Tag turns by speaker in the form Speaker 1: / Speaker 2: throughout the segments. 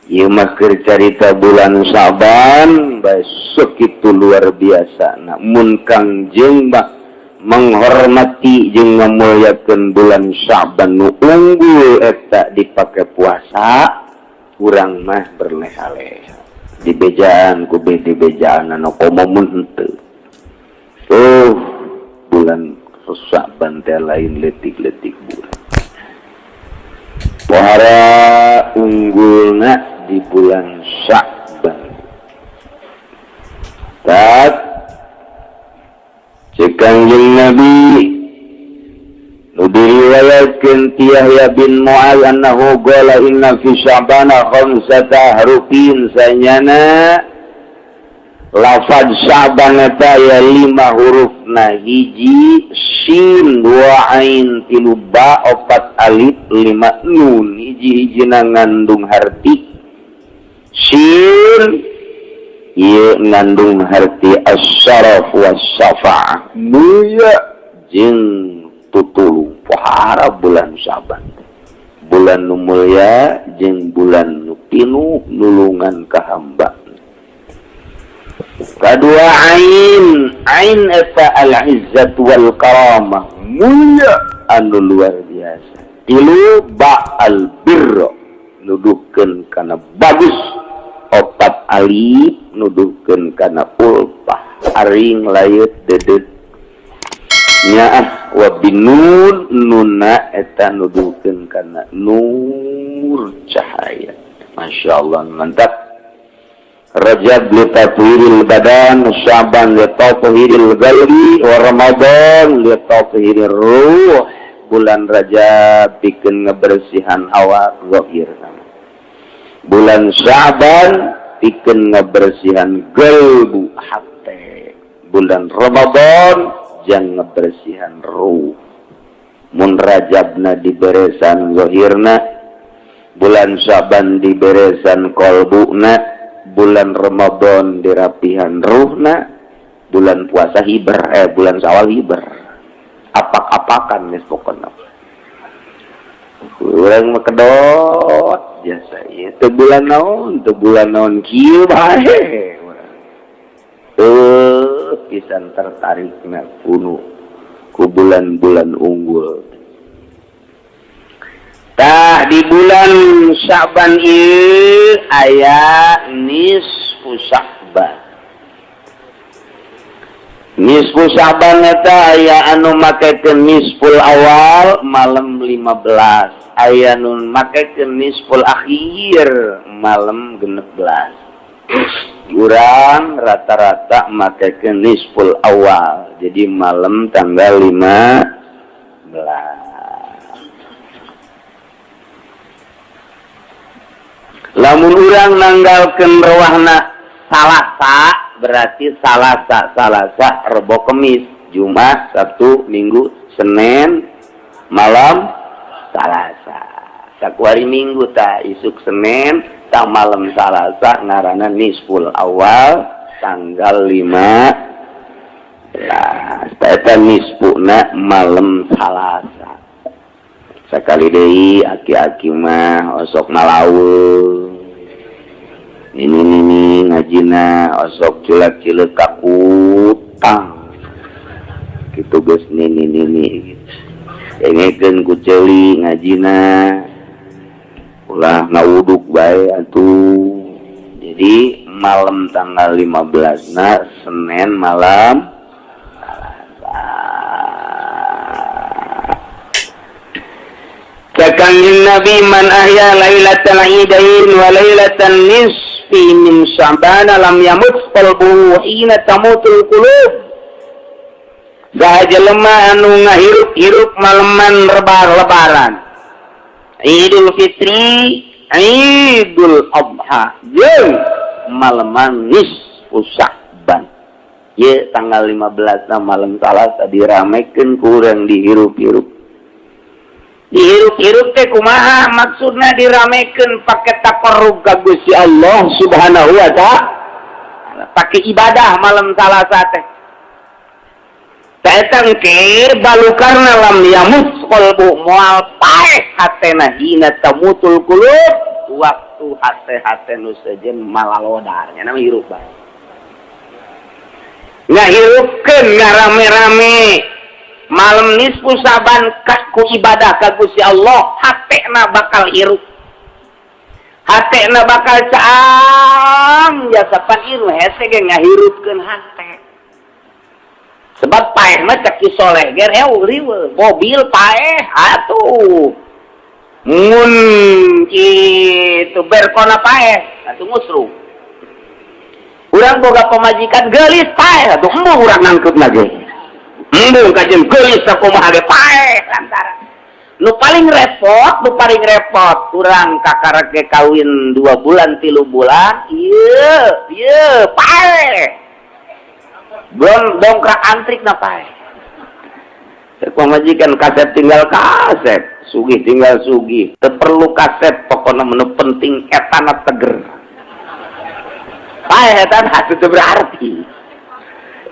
Speaker 1: ieu mah keur carita bulan Syaban besok itu luar biasa. Namun Kangjeng mah menghormati jeung ngamulyakeun bulan Syaban nu unggul eta dipake puasa, urang mah berleha-leha. Dibejaan ku bejaan anu komomun henteu. Bulan Syaban teh lain letik-letik bulan. Para unggulna di bulan Sya'ban. Tak cek Kangjeng Nabi nu diriwayatkeun ti Yahya bin Mu'adz annahu qala inna fi Sya'bana khamsata harufin sanyana lafaz Sya'ban eta ya 5 hurufna hiji shin 2 ain 3 ba 4 alif 5 nun hiji-hijina ngandung harti shin ieu ngandung harti as-syaraf was-syafa'ah mulia jeung tutulung pohara bulan Syaban bulan nu mulia jeung bulan nu pinuh nulungan ka hamba. Kadua ain eta al-izzat wal karamah mulia anu luar biasa. Tilu ba al-birr nuduhkeun kana bagus. 4 alif nuduhkeun kana ulpah aring layeut dedet nyaah wa binun nunna eta nuduhkeun kana nur cahaya. Masyaallah mantap. Rajab li tathhiril badan, Syaban li tathhiril qalbi, wa Ramadan li tathhirir ruh. Bulan Rajab pikeun ngabersihan awak zahir. Bulan Syaban pikeun ngabersihan qalbu hate. Bulan Ramadan jang ngabersihan ruh. Mun Rajabna diberesan zahirna, bulan Syaban diberesan qalbuna, bulan Ramadan dirapihan ruhna, bulan puasa hiber, bulan Syawal hiber. Apak-apakan geus pokona. Urang mah kedot biasa ieu teu bulan naon kieu bae. Pisan tertarikna ku bulan-bulan unggul. Tah di bulan Syaban ieu aya nisfu Sya'ban. Nisfu Sya'ban eta aya anu makekeun nisful awal malam 15, aya nu makekeun nisful akhir malam 16. Urang rata-rata makekeun nisful awal, jadi malam tanggal 15. Lamun urang nanggalkeun rawahna Salasa berarti Salasa Rebo Kemis, Jumat, Sabtu, Minggu, Senin, malam Salasa. Sakuari Minggu tah isuk Senin, tah malam Salasa ngaranna nisful awal tanggal 15. Tah eta nisfuna malam Salasa. Sakali deui aki-aki mah osok malaweung. Ini ngajina osok cilek-cilek kakutang. Kitu geus nini gitu. Engekeun ku ceuli ngajina. Ulah ngawuduk bae atuh. Jadi malam tanggal 15-na Senin malam Kangjeng Nabi man ahya lailatal idain wa lailatan nisfi min Sya'ban lam yamut qalbuhu hina tamutul qulub. Sahaja lemah anu ngahirup-hirup maleman lebaran. Idul Fitri, Idul Adha, jeung maleman nisfu Sya'ban. Ye tanggal 15 na malam Salasa diramekeun ku urang dihirup-hirup. Dihirup-hirup teh kumaha maksudna diramekeun pake taqarrub ka Gusti Allah Subhanahu wa ta'ala, pake ibadah malam Salasa teh. Eta engke balukarna lam yamus qalbu moal paeh hatena hina tamutul qulub, tuh hate-hate nu sejen malalodarnya nama hirup bae. Ngahirupkeun ngarame-rame malam nisfu saban ku ibadah ka Gusti Allah, hatena bakal hirup. Hatena bakal caam jasa pan ieu hese ge ngahirupkeun hate. Sebab paeh mah cek ki soleh ge riweuh, mobil paeh atuh. Mun kitu berkona paeh atuh ngusru. Urang boga pamajikan geulis paeh atuh embung urang nangkeupna ge. Embung kajeun geulis sakumaha ge paeh lantaran. Nu paling repot urang kakarage kawin 2 bulan 3 bulan ieu paeh. Belum dongkrak antrik na paeh. Pamajikan kaset tinggal kaset, sugih tinggal sugih. Teu perlu kaset pokona menu penting etana teger. Paeh etana teu berarti.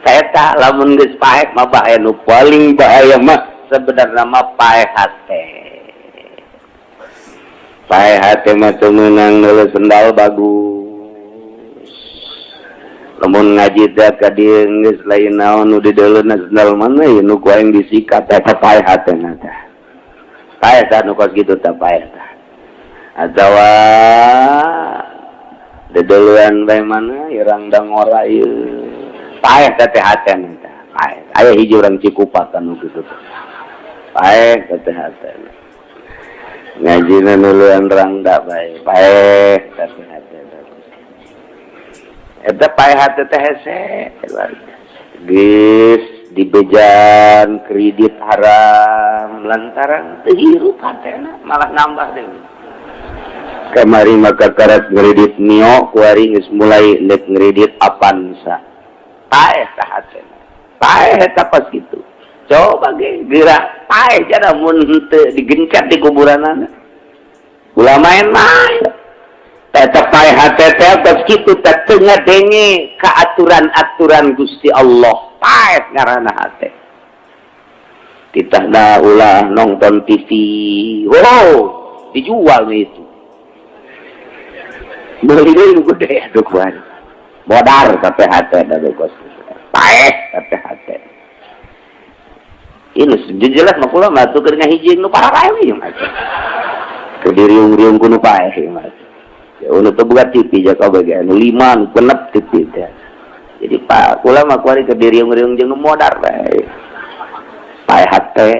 Speaker 1: Eta lamun geus paeh mah bahaya nu paling bahaya mah sebenarnya mah paeh hate. Paeh hate mah teu meunang neuleuh sendal bagus. Lamun ngaji teh ka dieu geus lain naon nu dideuleuna sendal mana ye nu ku aing disikat eta paeh hatena teh. Paeh tah nu kos kitu teh paeh tah. Atawa dideuleun bae mana irang dangora ieu. Paeh teh hatena teh. Paeh. Aya hiji urang Cikupa anu kitu teh. Paeh teh hatena. Ngajina nuluan rangda bae. Paeh teh hatena. Eta paeh hate teh hese geus dibejan kredit haram lantaran teu hirup hatena malah nambah deui. Kamari maka karat kredit Mio kuari geus mulai neuk kredit Avanza. Paeh teh hatena. Paeh eta pas kitu. Coba ge geura paeh jana mun teu digencat di kuburanana. Ulah main-main. Eta paeh hate teh pas kitu teh teu ngadenge ka aturan-aturan Gusti Allah. Paeh ngaranna hate. Ditahna ulah nonton TV. Wow, dijual itu. Beli deui gede atuh kuan. Modar ka hate da kos. Paeh ka hate. Ini jelas mah kula mah tuh keur ngahiji nu pararae we mah. Kediriung-riung kudu paeh mah. Untuk buka TV jaka bagian 5 genep TV teh. Jadi Pak kula mah kuari ke diriung-riung jeung nu modar bae. Paeh hate.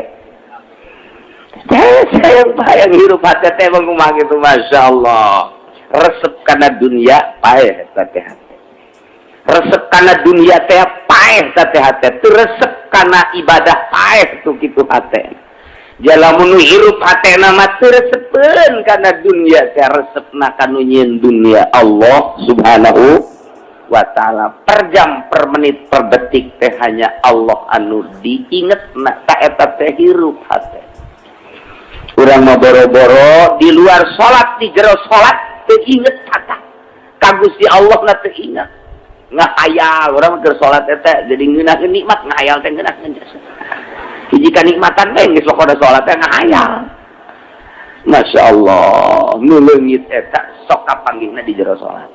Speaker 1: Saya bayang hirup hate teh mah kumaha kitu masyaallah. Resep kana dunia paeh teh hate. Resep kana dunia teh paeh teh hate. Teu resep kana ibadah paeh tu kitu hate. Jalamun hirup hatena mah teu resepeun kana dunia teh resepna kanu nyieun dunia Allah Subhanahu wa taala. Per jam, per menit, per detik teh hanya Allah anu diingetna ta eta teh hirup hate. Urang mah boro-boro di luar salat di jero salat teu inget kata. Ka Gusti Allah na teu inget. Ngahayal urang keur salat eta jadi ngeunaheun nikmat ngahayal teh ngeunaheun jasa. Hiji kanikmatan teh geus lokoda salat teh ngahayal. Masyaallah, nu leungit eta sok kapanggihna di jero salat.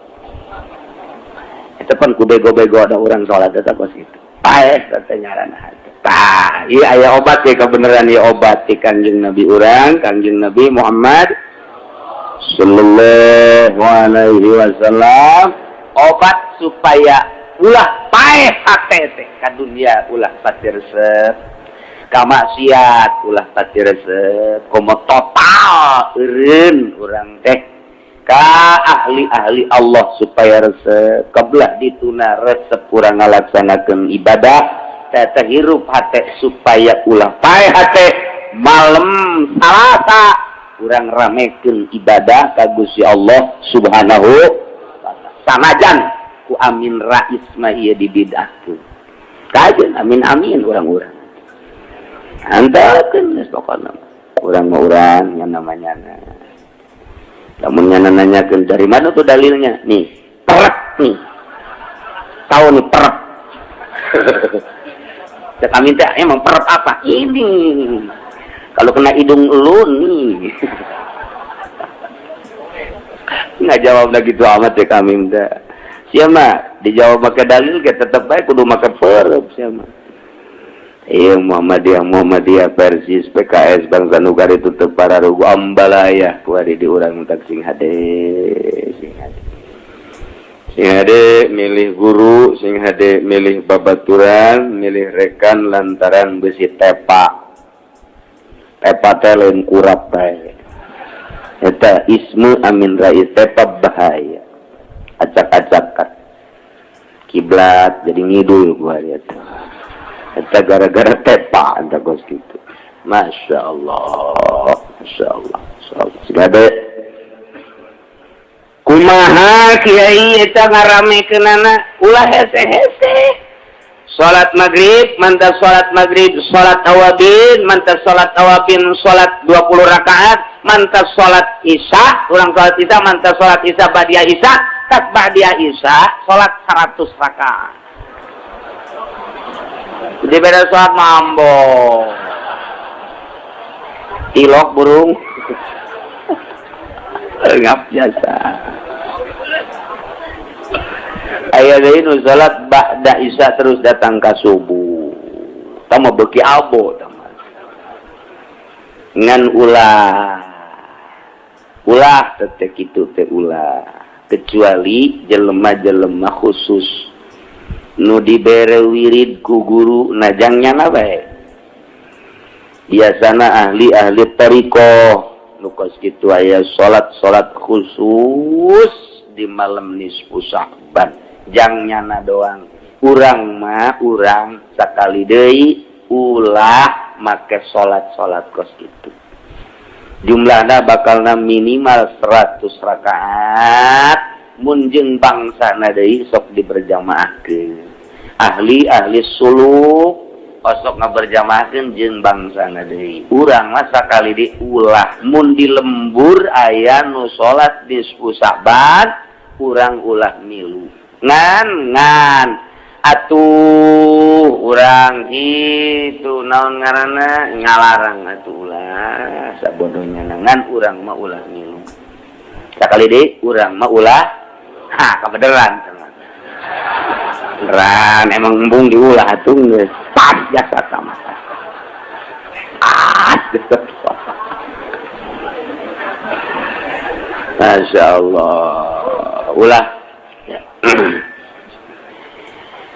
Speaker 1: Eta pan ku bego-bego ada urang salat eta kos kitu. Paeh teh ngaranna hate. Tah, ieu aya obat ge kebenaran ieu obat ti Kanjeng Nabi urang, Kanjeng Nabi Muhammad sallallahu alaihi wasallam, obat supaya ulah paeh hate teh ka dunia ulah pati resep. Kamaksiat ulah pati resep komo total eureun urang teh ka ahli-ahli Allah supaya resep kebelah dituna resep urang ngalaksanakeun ibadah teh hirup hate supaya ulah paeh hate malam Salasa urang ramekeun ibadah ka Gusti Allah Subhanahu wa taala. Sanajan ku amin rais mah ieu dibidahkeun. Kajeun amin-amin urang-urang. Antakeun geus pokona. Urang mah urang nya namanya. Lamun nya nanyakeun dari mana tuh dalilnya? Nih, perep nih. Tahu nih perep. Cek amin teh emang perep apa? Ini. Kalau kena hidung lu nih. nggak jawab lagi gitu amat ya kami minta. Siapa dijawab pakai dalil kita tetap baik kudu make perep siapa. Iya Muhammadiyah Persis PKS Bangsa Nugari itu para rugu ambalaya kuari di urang tak sing hade milih guru sing hade milih babaturan milih rekan lantaran besi tepa telen kurap bae eta ismu amin rais tepa bahaya acak-acakan kiblat jadi ngidul gua lihat eta gara-gara tepa anta kos gitu. Masya Allah segede kumaha kiai eta ngaramekeunana ulah hese-hese salat maghrib mantap salat maghrib salat awabin mantap salat awabin salat 20 rakaat mantap salat isya urang salat isya mantap salat isya ba'da isya tak ba'da isya salat 100 rakaat. Di beda sholat mambo ilok burung ngap biasa ayah dari nu sholat ba'da isya terus datang ke subuh tama beki abo teman ngan ulah tetek itu teh ulah kecuali jelema-jelema khusus nu dibere wirid ku guru najangnya bae biasana ahli tarikoh nu kos kitu aya salat khusus di malam nisfu Sya'ban jangnya doang urang sakali deui ulah make salat kos kitu jumlahna bakalna minimal 100 rakaat mun jeung bangsana deui sok diberjamaahkeun ahli suluk osok ngaberjamaahkeun jeung bangsana deui urang mah sakali diulah mun di lembur aya nu salat nisfu Sya'ban urang ulah milu ngan atuh urang itu naon ngaranna ngalarang atuh ulah sabodohnya ngan urang mah ulah milu sakali deui urang mah ulah kabeneran beneran emang embung diulah atuh geus pas jasa sama Masya Allah ulah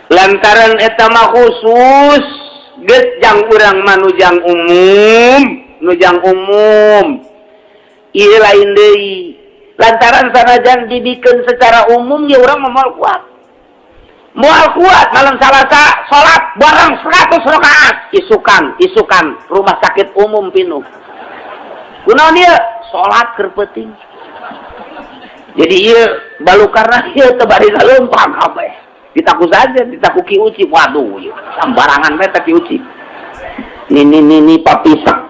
Speaker 1: lantaran eta mah khusus geus jang urang mah nujang umum ieu lain deui lantaran sanajan didikeun secara umum ya urang moal kuat malam Salasa salat bareng 100 rakaat isukan rumah sakit umum pinuh kunaon ieu salat keur penting jadi ieu balu karena ieu teu bari leumpang kabeh ditaku saja ditaku ki uci waduh ieu sambarangan we teh ki uci ni papisak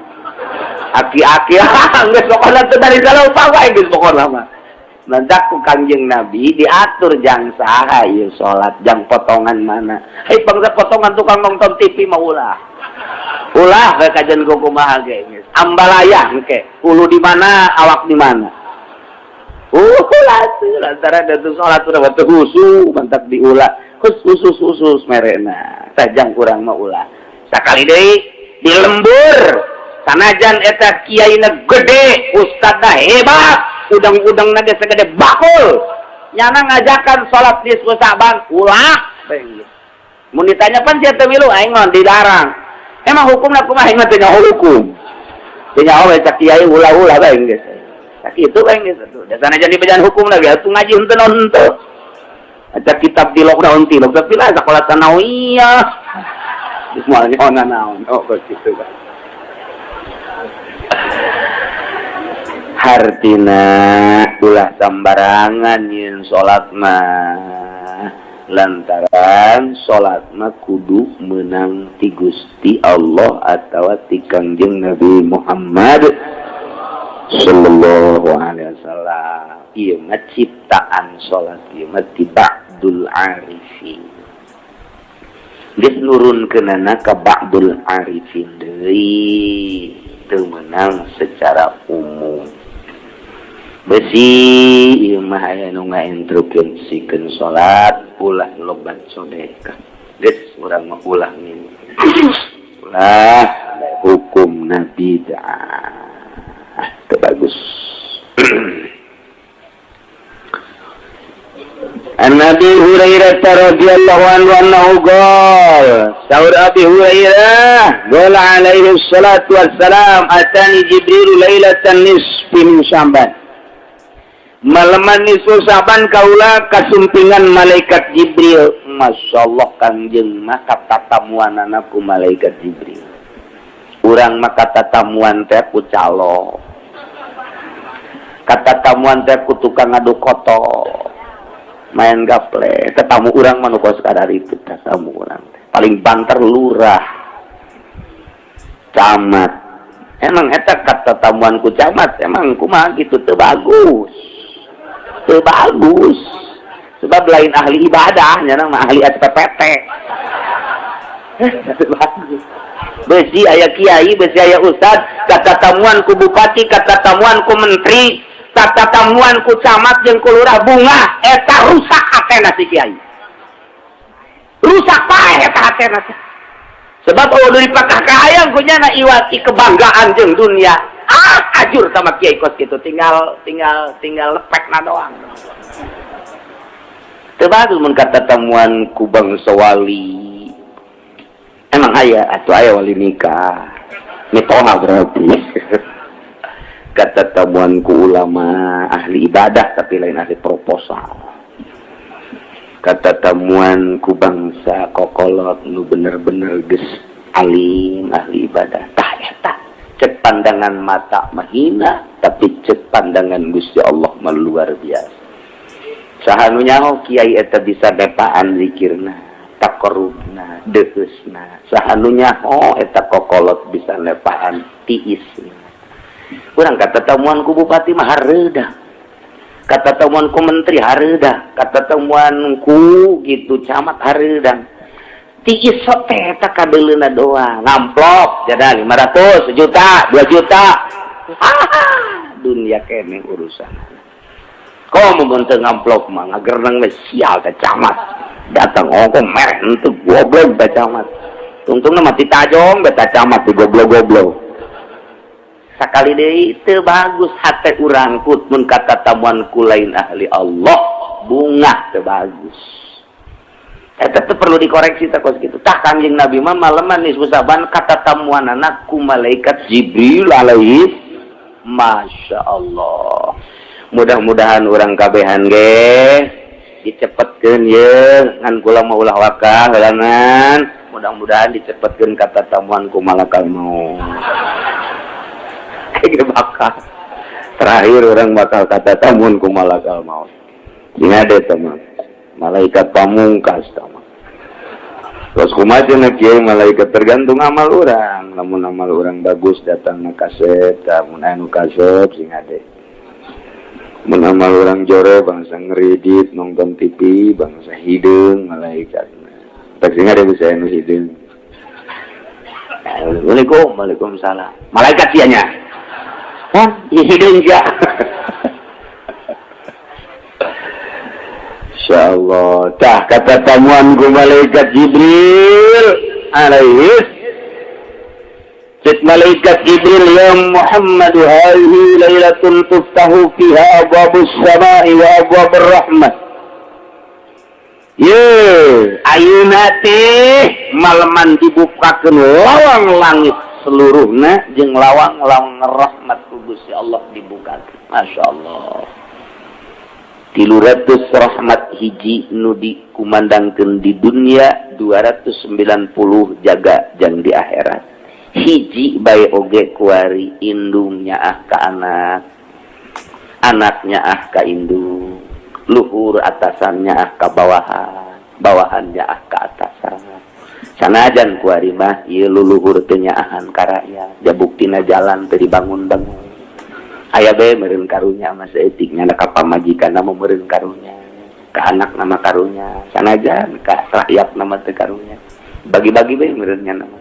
Speaker 1: aki-aki geus pokona teu bari leumpang wae geus pokona mah nandak ku Kangjeng Nabi diatur jang saha ieu salat jang potongan mana bangsa potongan tukang nonton TV mah ulah we kajen ku kumaha ge geus ambalaya engke ulu di mana awak di mana ulah lantaran da salat urang teh husu mantap diulah khusus merena tajang kurang mah ulah sakali deui di lembur sanajan eta kiaina gede ustadna hebat udang-udang nade segede bakul nyana ngajakan salat nisfu Sya'ban ulah mun ditanya pan sia teu milu aing mah dilarang emang hukumna kumaha aing mah teu nyaho hukum teu nyaho we cak kiai ulah-ulah bae geus cak kitu bae geus atuh da sanajan dibejaan hukum lagi atuh ngaji henteu naon henteu aca kitab di lockdown ti lockdown pilah sakola sanawiyah geus moal nyaho naon kos kitu bae hartina ulah sambarangan yen salat mah lantaran salat mah kudu meunang ti Gusti Allah atawa ti Kangjeng Nabi Muhammad sallallahu alaihi wasallam ieu mah ciptaan salat ieu mah ti ba'dul arifin geus nurunkeunana ka ba'dul arifin deui teu meunang secara umum besi ieu mah aya nu ngainstruksikeun salat ulah loban sedekah geus urang mah ulah nih ulah hukum nabi bagus. An Nabi Hurairah radhiyallahu anhu qala Saur Abi Hurairah qala alaihi salatu wassalam atani Jibril lailatan nisfi min Sya'ban malaman nisfu Sya'ban kaula kasumpingan malaikat Jibril masyaallah kanjeung mah katatamuanana ku malaikat Jibril urang mah katatamuan teh ku calo katatamuan teh ku tukang ngadu kotor main gaple tetamu urang mah nu kos kadar itu tetamu urang paling banter lurah camat emang eta katatamuan ku camat emang kumaha kitu teu bagus sebab lain ahli ibadah nya mah ahli SPPT bagus besi aya kiai besi aya ustad katatamuan ku bupati katatamuan ku menteri katatamuan ku camat jeung ku lurah bunga eta rusak hatena si kiai rusak pae eta hatena sebab udah dipakah kaayang kunyana iwati kebanggaan jeung dunia ajur sama kiai kos gitu tinggal lepekna doang teu bagus mun katatamuan ku bangsa wali emang aya atuh aya wali nikah mitoha berarti katatamuan ku ulama ahli ibadah tapi lain ahli proposal katatamuan ku bangsa kokolot nu bener-bener geus alim ahli ibadah tah eta cek pandangan mata mahina tapi cek pandangan Gusti Allah mah luar biasa saha nu nyaho kiai eta bisa depaan zikirna taqarrubna deusna saha nu nyaho eta kokolot bisa nepaan tiisna urang katatamuan ku bupati mah hareudah katatamuan ku menteri hareudah katatamuan ku gitu camat hareudah tiis teh eta kadeuleuna doang ngamplop jada 500 juta 2 juta dunia kene urusan komo mun teu ngamplop mah ngageurnang we sial teh camat datang ongko mereh henteu goblok teh camat tungtungna mati tajong beta camat di goblok-goblok sakali deui teu bagus hate urang put mun katatamuan ku lain ahli Allah bunga teu bagus eta teh perlu dikoreksi teh kos kitu tah Kanjeng Nabi mah maleman nisfu Sya'ban katatamuanana ku malaikat Jibril alaihi masyaallah mudah-mudahan urang kabehan ge dicepetkeun ye ngan kula mah ulah wakah heulangan mudah-mudahan dicepetkeun katatamuan ku malaikat maut bakal terakhir orang bakal katatamuan ku malakal maut ingat deh teman malaikat pamungkas teman terus kumaha cenah kiai malaikat tergantung amal orang lamun amal orang bagus datang na kaset mun anu kaset ingat deh mun amal orang jore bangsa ngeridit nonton TV bangsa hideung malaikat tak ingat deh bisa anu hideung Assalamualaikum waalaikumsalam malaikat sianya hidung ya insyaallah tah katatamuan ku malaikat Jibril alaihi cek malaikat Jibril ya Muhammad hadhihi lailatun tuftahu fiha abwabus samai wa abwabur rahmat ye ayeuna teh maleman dibukakeun lawang langit seluruhna jeung lawang-lawang rahmat Gusti Allah dibuka masyaallah 300 rahmat hiji nu dikumandangkeun di dunia 290 jaga jang di akhirat hiji bae oge kuari indungnya ka anak anaknya ka indung luhur atasannya ka bawahan bawahannya ka atasan sanajan kuari mah ieu luluhur teu nyaahan ka rakyat jabuktina jalan teu dibangun-bangun aya bae meureun karunya mah saeutiknya ka pamajikan mah meureun karunya ka anak nama karunya sanajan ka rakyat nama teu karunya bagi-bagi bae meureunnya nama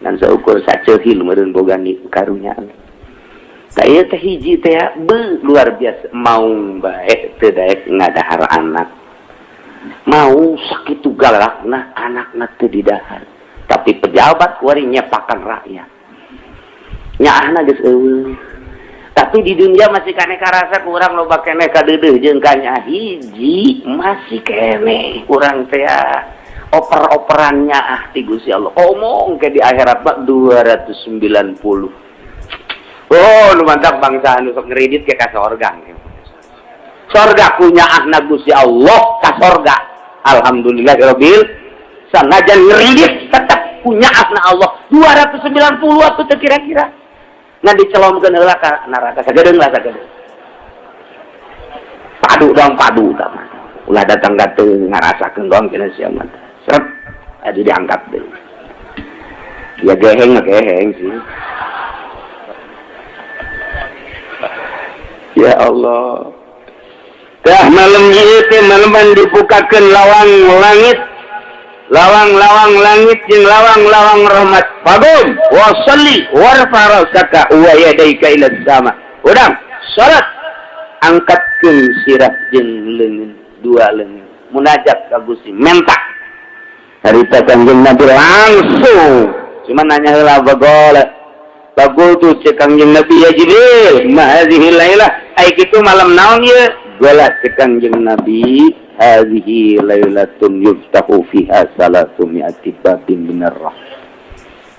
Speaker 1: dan seukur saceuhil meureun boga ni karunya Kayak teh hiji teh luar biasa mau baik teu daek ngadahar anak. Mau sakitu galakna anakna teu didahar. Tapi pejabat kuari nyepakan rakyat. Nyaahna geus eueuh. Tapi di dunia masih kene karasa kurang loba kene kadeudeuh jeung kanya hiji masih kene kurang teh oper-operannya ti Gusti Allah. Omong ke di akhirat mah 290. Oh, lu mantap bangsa anu sok ngredit ke ka sorga. Sorga punya ahna Gusti Allah ka sorga. Alhamdulillahirabbil sanajan ngredit tetap punya ahna Allah 290 atuh teh kira-kira. Ngan dicelomkeun heula ka neraka sagedeung lah sagedeung. Padu dong padu tah mah. Ulah datang ka teu ngarasakeun doang cenah sia mah. Seret adi diangkat deui. Ya geheng sih. Ya Allah. Dah malam ieu teh malaman dibukakeun lawang langit. Lawang-lawang langit jeung lawang-lawang rahmat. Fagum wa shalli warfa rasaka wa yadaika ila sama. Urang salat angkatkeun sirah jeung leungeun dua leungeun. Munajat ka Gusti menta. Harita Kangjeng Nabi langsung cuma nanya heula bagol. Bagol tu cek Kangjeng Nabi ya Jibril, ma hadhihi lailah. Ai kitu malam naon ieu? Gola cek Kangjeng Nabi. Hadhihi lailatun yuftahu fiha salasu mi'ati babin minar rahmah.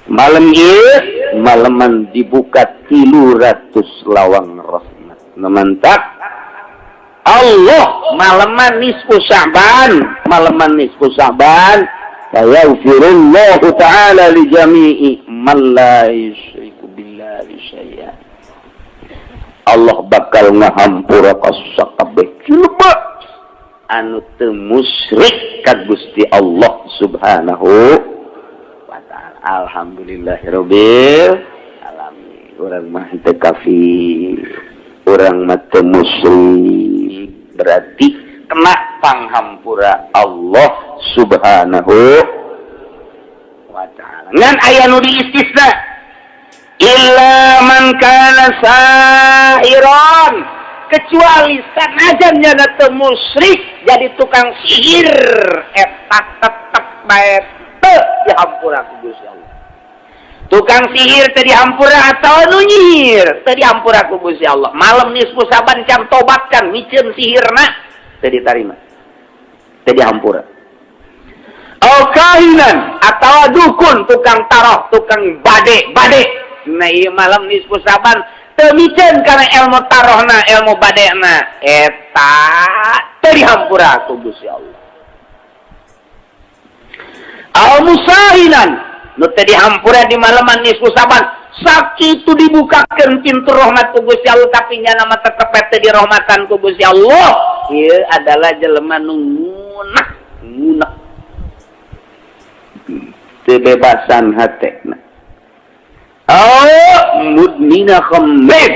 Speaker 1: Malam ieu malaman dibuka 300 lawang rahmat. Namantak Allah malaman nisfu Sya'ban, malaman nisfu Sya'ban yaghfirullahu ta'ala li jami'i man la yusyriku billahi syai'an. Allah bakal ngahampura ka sakabeh jelema anu teu musyrik ka Gusti Allah Subhanahu wa taala. Alhamdulillahirabbil alamin. Urang mah teu kafir, urang mah teu musyrik, berarti kena panghampura Allah Subhanahu wa taala. Ngan aya nu diistisna illa man kana sahiran, kecuali sanajan nya teu musyrik jadi tukang sihir eta tetep bae teu dihampura ku Gusti Allah. Tukang sihir teu dihampura atau anu nyihir teu dihampura ku Gusti Allah. Malam nisfu Saban can tobatkan miceun sihirna teu ditarima. Teu dihampura. Au kahinan atau dukun, tukang taroh, tukang bade. Nah ieu malam nisfu Saban teu miceun kana ilmu tarohna, ilmu badena eta teu dihampura ku Gusti Allah. Au musahinan nu teu dihampura di malaman nisfu Saban sakitu dibukakeun pintu rahmat ku Gusti Allah tapi nya nama tetep teu dirahmatan ku Gusti Allah. Ieu adalah jelema nu ngunah teu bebasan hatena. Mudmina khamr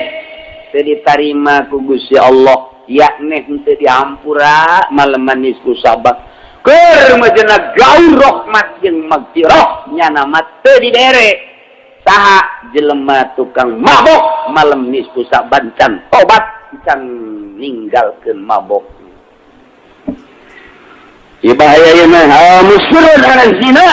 Speaker 1: teu ditarima ku Gusti Allah, yakni teu dihampura malaman nisfu Saban. Keur majenna gaul rahmat jeung magfirah nya nama teu dibere. Saha jelema tukang mabok malam nisfu Saban can tobat can ninggalkeun mabok. Ieu bahaya ieu mah musyrun ana zina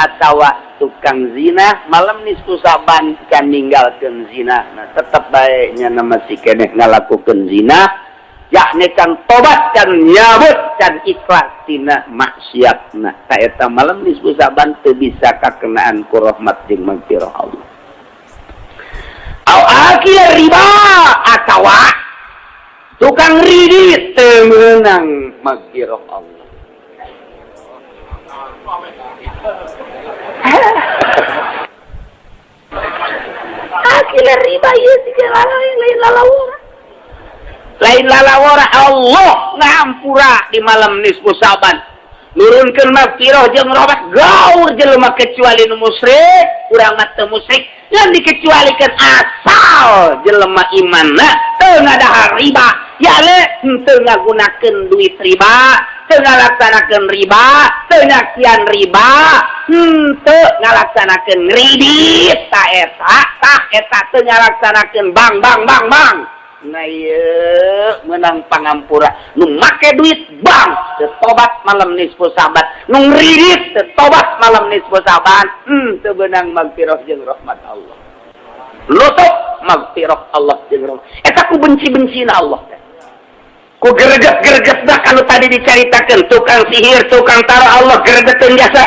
Speaker 1: atawa tukang zina malam nisfu Saban can ninggalkeun zina. Nah tetep bae nya nama si keneh ngalakukeun zina yakni can tobat can nyabut can ikhlas tina maksiatna. Ka eta malam nisfu Saban teu bisa kakenaan ku rahmat jeung magfirah Allah. Au akil riba atawa tukang ridit teu meunang magfirah Allah. Akhirnya riba ieu tiga lain lalawara. Lain lalawara Allah ngahampura di malam nisfu Saban. Nurunkeun magfirah jeung rahmat gaur jelema kecuali nu musyrik, urang mah teu musyrik, ngan dikecualikeun asal jelema imanna teu ngadahar riba. Ya le teu ngagunakeun duit riba, teu ngalaksanakeun riba, teu nyakian riba.
Speaker 2: teu ngalaksanakeun ridit ta eta teu ngalaksanakeun bang nah ieu menang pangampura nu make duit bang teu tobat malam nisfu saban nu ridit teu tobat malam nisfu saban teu beunang magfirah jeung rahmat Allah lutup magfirah Allah jeung rahmat eta ku benci-bencina Allah ku greget-gregetna kalau tadi dicaritakeun tukang sihir tukang tara Allah gregeteun jasa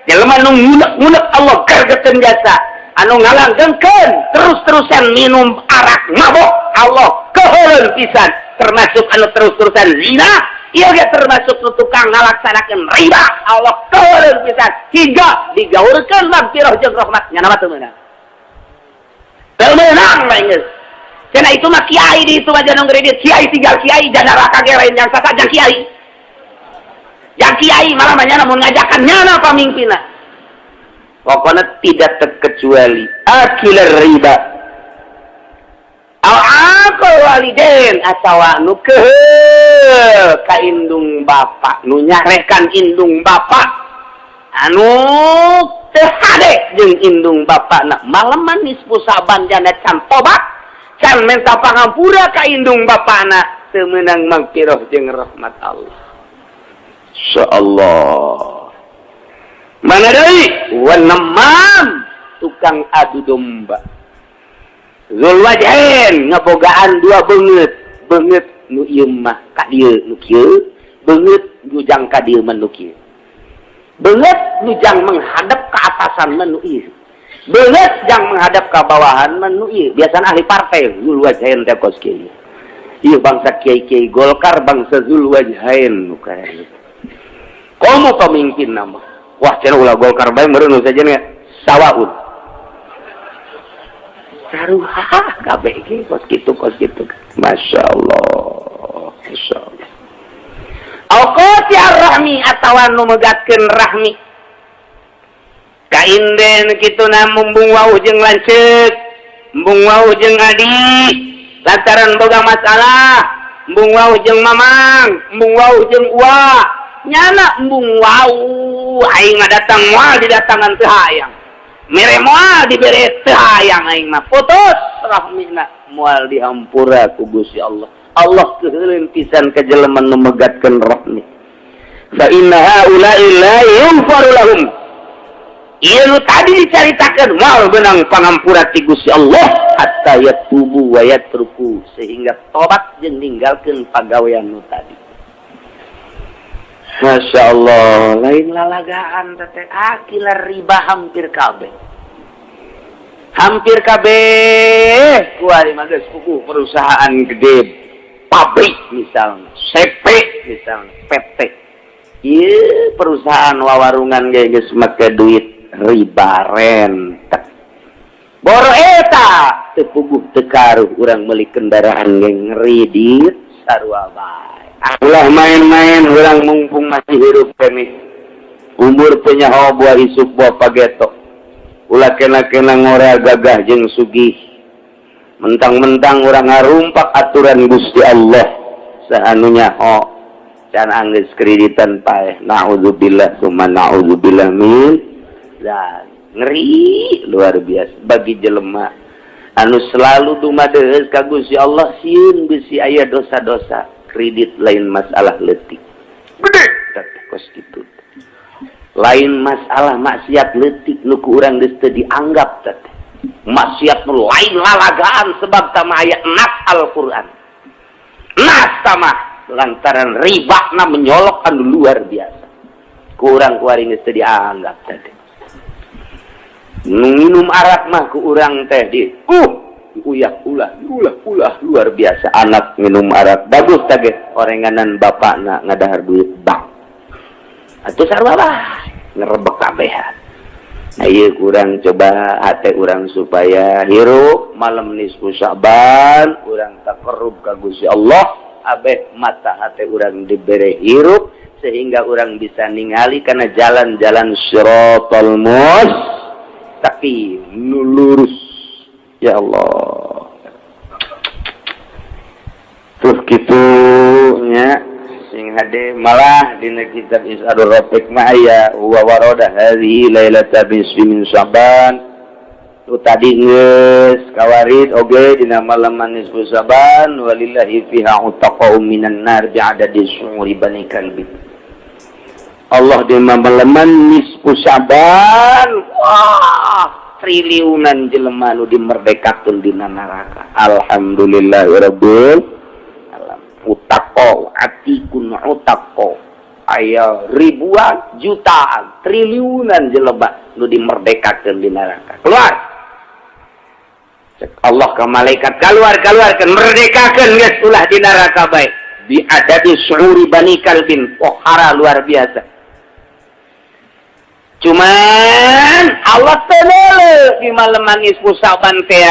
Speaker 2: jelema nu ngunek Allah gregeteun jasa anu ngalanggengkeun terus-terusan minum arak mabok Allah keheuleun pisan termasuk anu terus-terusan zina ieu ge termasuk nu tukang ngalaksanakeun riba Allah keheuleun pisan hingga digaulkeun magfirah jeung rahmat nya nama teu meunang lain geus cenah itu mah kiai di itu mah jangan ngredit kiai tinggal kiai jangan neraka ge lain yang sasajan kiai yang kiai malah banyak mun ngajakan nyana pamimpinna pokoknya tidak terkecuali akil riba al-aqal walidain atawa nu keheuh ka indung bapa nu nyarekan indung bapa anu teu hade jeung indung bapana maleman nisfu saban jana can tobat can minta pangampura ka indung bapana teu meunang magfirah jeung rahmat Allah insyaallah. Mana deui wanamam tukang adu domba zulwajhain ngabogaan dua beungeut nu ieu mah ka dieu nu kieu beungeut nu jang ka dieu mah nu kieu beungeut nu jang menghadap ka atasan mah nu ieu beungeut jang menghadap ka bawahan mah nu ieu biasana ahli partai zulwajhain teh kos kieu ieu bangsa kiai-kiai Golkar bangsa zulwajhain nu kaya komo pamimpin nama wah cenah ulah Golkar bae meureun saja nya sawaun saruha kabeh ge kos kitu masyaallah alqati arrahmi atawa nu megatkeun rahmi ka inden kituna mumbung wau jeung lanceuk mumbung wau jeung adi lantaran boga masalah mumbung wau jeung mamang mumbung wau jeung uwa nyana embung wau aing ngadatang moal didatangan teu hayang mere moal dibere teu hayang aing mah putus rahmina moal dihampura ku Gusti Allah keheuleun pisan ka jelema nu megatkeun rahmi fa inna haula'i la yughfaru lahum ieu nu tadi dicaritakeun moal beunang pangampura ti Gusti Allah hatta yatubu wa yatruku sehingga tobat jeung ninggalkeun pagawean nu tadi. Masya Allah, lain lalagaan tete akilar riba hampir kabeh kuari mages kuku perusahaan gede pabrik misalnya CP misalnya PT ieu perusahaan wawarungan geus make duit riba rentet boro eta teu puguh teu karuh urang meuli kendaraan geng ngridit sarua bae ulah main-main orang mumpung masih hidup kene umur punya buah isuk buah pageto ulah kena ngorel gagah jeung sugih mentang-mentang orang ngarumpak aturan Gusti Allah sahanunya can anggeus kreditan paeh naudzubillah summa naudzubillah min dan ngeri luar biasa bagi jelema anu selalu dumadeus ka Gusti Allah sieun bisi aya dosa-dosa kredit lain masalah leutik gede kos kitu lain masalah maksiat leutik nu ku urang geus teu dianggap teh maksiat nu lain lalagaan sebab tama aya nas Al-Qur'an nas tama lantaran ribana menyolok anu luar biasa ku urang kuari geus teu dianggap teh nu minum arak mah ku urang teh di ulah luar biasa anak minum arak bagus tage orenganan bapakna ngadahar duit bank atuh sarua ngerebek kabehan ayo kurang coba hati urang supaya hirup malam nisfu Syaban urang takarrub ka Gusti Allah abeh mata hati urang dibere hirup sehingga urang bisa ningali kana jalan-jalan siratal mustaqim nu lurus. Ya Allah. Terus gitu nya sing hade malah dina kitab Is'adur Rafiq ma'aya wa warada hadhihi lailata bisri min Syaban tadi geus kawarid oge dina malam nisfu Syaban walillahi fiha utaqa'u minan nar bi'adadi syu'uri bani kalbi. Allah di malam nisfu Syaban wah triliunan jelema nu dimerdekakeun dina neraka. Alhamdulillahirabbil utaqo atikun utaqo aya ribuan jutaan triliunan jelema nu dimerdekakeun di neraka keluar Allah ke malaikat keluarkan merdekakeun geus ulah di neraka bae bi adadi syuuri bani kalbin pohara luar biasa cuman Allah tenele di malam nisfu Syaban teh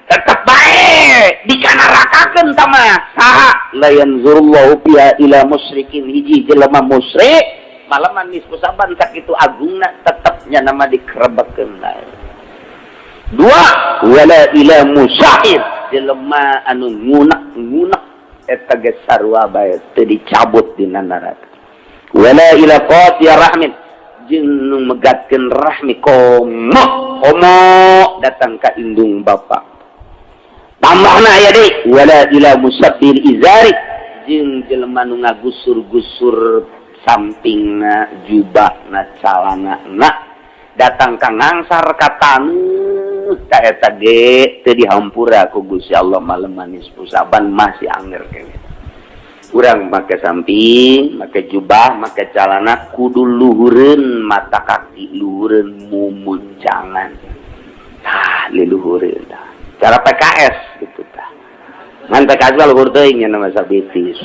Speaker 2: tetap baik dikanarakakeun tama saha la yanzurullahu biha ila musyrikin hiji jelema musyrik malaman nisfu Syaban tak itu agungna tetepnya nama dikerebekeun bae. Dua wala ila musahid jelema anu ngunak eta ge sarua bae teu dicabut dina neraka. Wala ila qati rahmin jeung nu megatkeun rahmi komo datang ka indung bapak. Tambahna aya deui wala ila musabbil izari jeung jelema nu ngagusur-gusur sampingna jubahna calanana datang ka ngangsar ka taneuh ta eta ge teu dihampura ku Gusti Allah malam nisfu Syaban masih anger kene. Urang make samping, make jubah, make calana kudu luhureun mata kaki, luhureun mumuncangan. Tah liluhureun tah. Cara PKS gitu tah. Ngan PKS luhur teuing nya nama sabitis.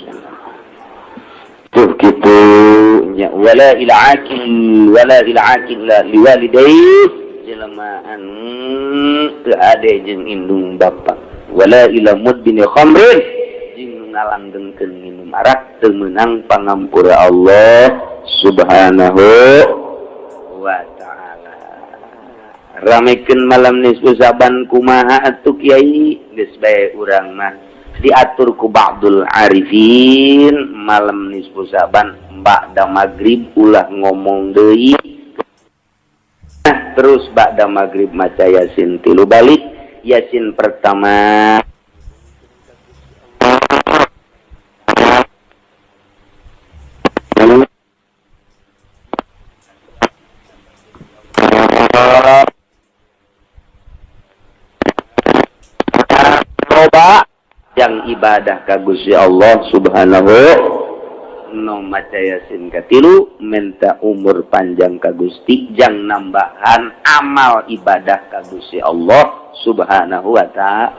Speaker 2: Tuh kitu nya wala ila akil la liwalidayhi jelema anu teu ade jeung indung bapak. Wala ila mudbin khamrin jeung ngalanggengkeun minum arak teu meunang pangampura Allah Subhanahu wa ta'ala. Ramekeun malam nisfu Syaban kumaha atuh Kiai geus bae urang mah diatur ku ba'dul arifin malam nisfu Syaban ba'da magrib ulah ngomong deui terus ba'da magrib maca Yasin 3 balik. Yasin pertama yang ibadah ka Gusti Allah Subhanahu no maca Yasin katilu minta umur panjang ka Gusti jang nambahan amal ibadah ka Gusti Allah Subhanahu wa ta'ala.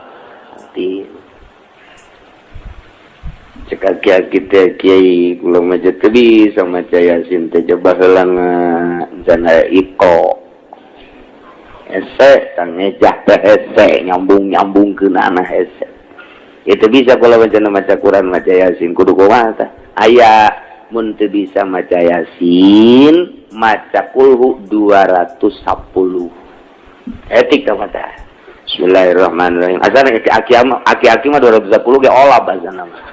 Speaker 2: Cekak kita kiai kula maca teu bisa maca Yasin teh coba heula jana iko ese tang ngejah teh ese nyambung-nyambungkeun ana ese. Itu bisa kalau maca Quran maca Yasin kudu kumaha tah aya mun teu bisa maca Yasin maca kulhu 210 etik tah maca Bismillahirrahmanirrahim asana aki-aki mah 210 ge olah bahasana mah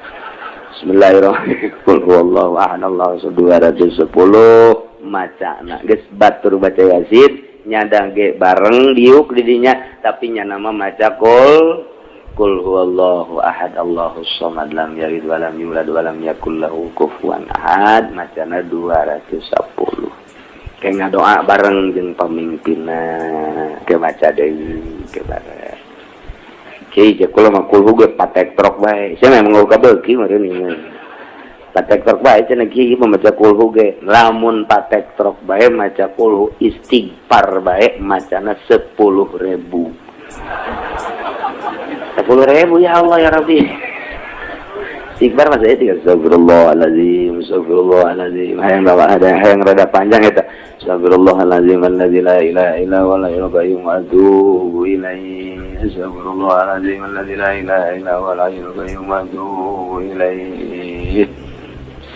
Speaker 2: Bismillahirrahmanirrahim qul huwallahu ahad Allahu samad 210 macana geus batur baca Yasin nyadang ge bareng diuk di dinya tapi nya nama maca Qul huwallahu ahad Allahus samad lam yalid wa lam yulad wa lam yakul lahu kufuwan ahad macana 210. Ke ngadoa bareng jeung pamimpinna ke maca deui ke bareng. Kieu je kula mah kul ge patek trok bae. Saya memang ngau kabeuki meureun ieu. Patek trok bae cenah kieu maca kul ge. Lamun patek trok bae maca kul istighfar bae macana 10.000. 10.000 ya Allah ya Rabbi. Istighfar masa itu astagfirullahalazim hayang rada panjang eta astagfirullahalazim alladzi la ilaha illa huwa al-hayyul qayyum wa atubu ilaihi astagfirullahalazim alladzi la ilaha illa huwa al-hayyul qayyum wa atubu ilaihi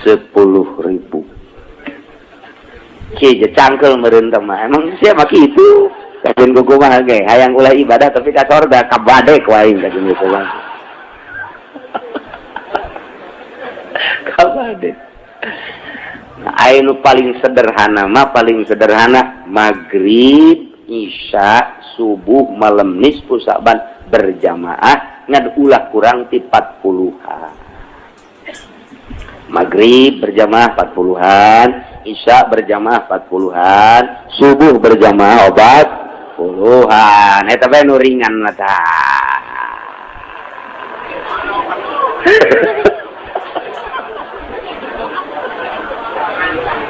Speaker 2: 10.000. Kieu cangkel meureun teh mah emang siapa kitu kajen kumaha ge hayang ulah ibadah tapi ka sorga kabade ku aing kajen kumaha Raden. Anu paling sederhana maghrib, isya, subuh, malam nisfu Sa'ban berjamaah ngad ulah kurang ti 40-an. Maghrib berjamaah 40-an, isya berjamaah 40-an, subuh berjamaah 40-an. Eta bae nu ringan mah tah.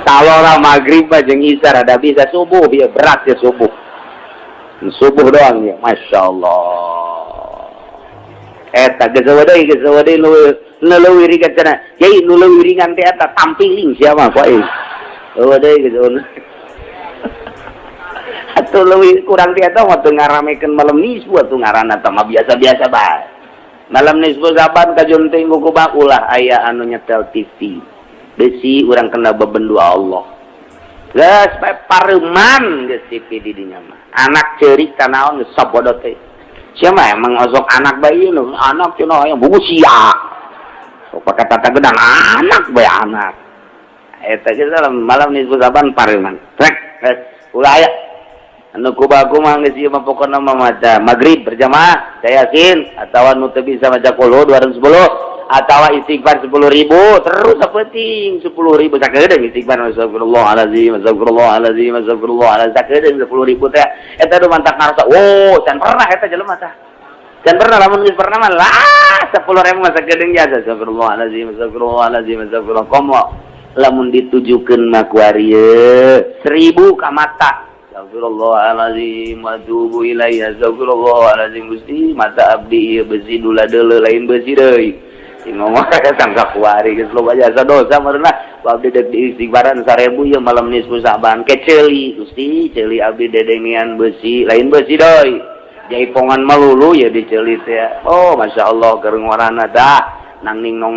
Speaker 2: Kalau orang maghrib jeung isya rada bisa, subuh ya berat ya subuh. Subuh doang ya, masya Allah. Eta geus deui nu leuwih ringan cenah. Yai nu leuwih ringan teh eta tampiling siapa Pak Ei. Eueuh deui geus. Atuh leuwih kurang teh eta mah teu ngaramekeun malam nisfu atuh ngaranna teh mah biasa-biasa bae. Malam nisfu Sa'ban kajunting ku ulah aya anu nyetel TV. Besi urang kena bebendu Allah. Geus pareuman geus TV di dinya mah. Anak ceurik tanaon geus sabodot teh. Sia mah emang osok anak bayi nu anak cenah aya bubu sia. Sok pake tata gedang anak bae anak. Eta geus malam nisfu Sa'ban pareuman. Trek ulah aya. Anu kubaku mah geus ieu mah pokona mah maca maghrib berjamaah, Yasin atawa nu teu bisa maca qul 210 atawa istighfar 10.000 terus sapenting 10.000 sakedeung istighfar astagfirullahalazim sakedeung 10.000 teh eta do mantak ngarasa can pernah eta jelema tah can pernah lamun geus pernah mah lah 10.000 mah sakedeung jasa astagfirullahalazim komo lamun ditujukeun mah ku ari 1000 ka mata astagfirullahalazim wa tubu ilaihi astagfirullahalazim Gusti mata abdi ieu besi dula deuleu lain besi deui ngomong tangka kuari geus loba jasa dosa meurna abdi deuk istighfaran 1000 ieu malam nisfu Sa'ban keceuli Gusti ceuli abdi dedengian besi lain besi deui jaipongan melulu ya diceuli teh oh masyaallah keur ngorana dah nang ning nong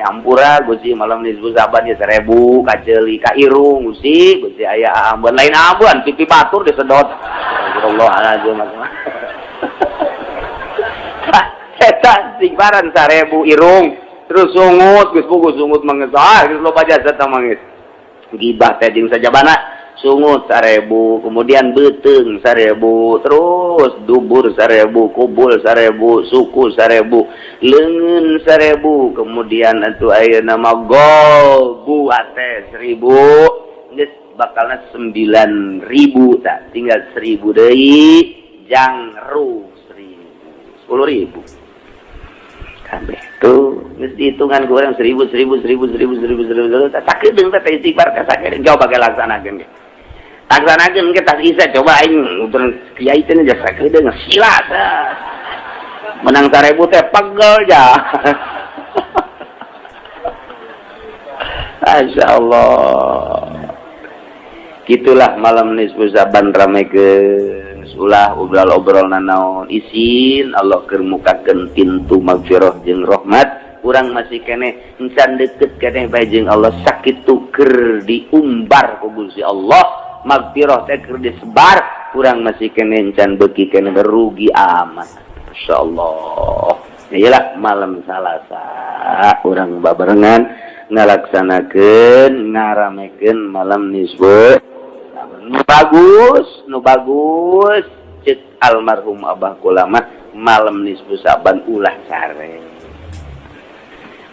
Speaker 2: nyampura Gusti malam nisfu Sa'ban ya 1000 kaceuli ka irung Gusti aya ambon lain ambon pipi batur disedot astagfirullahalazim eta istighfaran 1000 irung terus sungut geus puguh sungut mangis geus loba jasa tah mangis gibah teh jeung sajabana sungut 1000 kemudian beuteung 1000 terus dubur 1000 kubul 1000 suku 1000 leungeun 1000 kemudian atuh ayeuna mah gol teh 1000 geus bakalna 9.000 tah tinggal 1000 deui jangru 10.000 kabeh tuh geus dihitungan ku urang 1000 sakedeung teh istighfar ka sakedeung coba ge laksanakeun ge laksanakeun ge tas isa coba aing utur kiai teh nya sakedeung sila teh menang 1000 teh pegel ja masyaallah gitulah malam nisfu Sa'ban ramekeun ulah obrol-obrol naon isin Allah keur mukakeun pintu magfirah jeung rahmat urang masih keneh encan deukeut keneh bae jeung Allah sakitu keur diumbar ku Gusti Allah magfirah teh keur disebar urang masih keneh encan beuki keneh rugi amat insyaallah iyalah malam Salasa urang babarengan ngalaksanakeun ngaramekeun malam nisfu nu bagus cek almarhum Abah Kulama malam nisfu Sa'ban ulah sare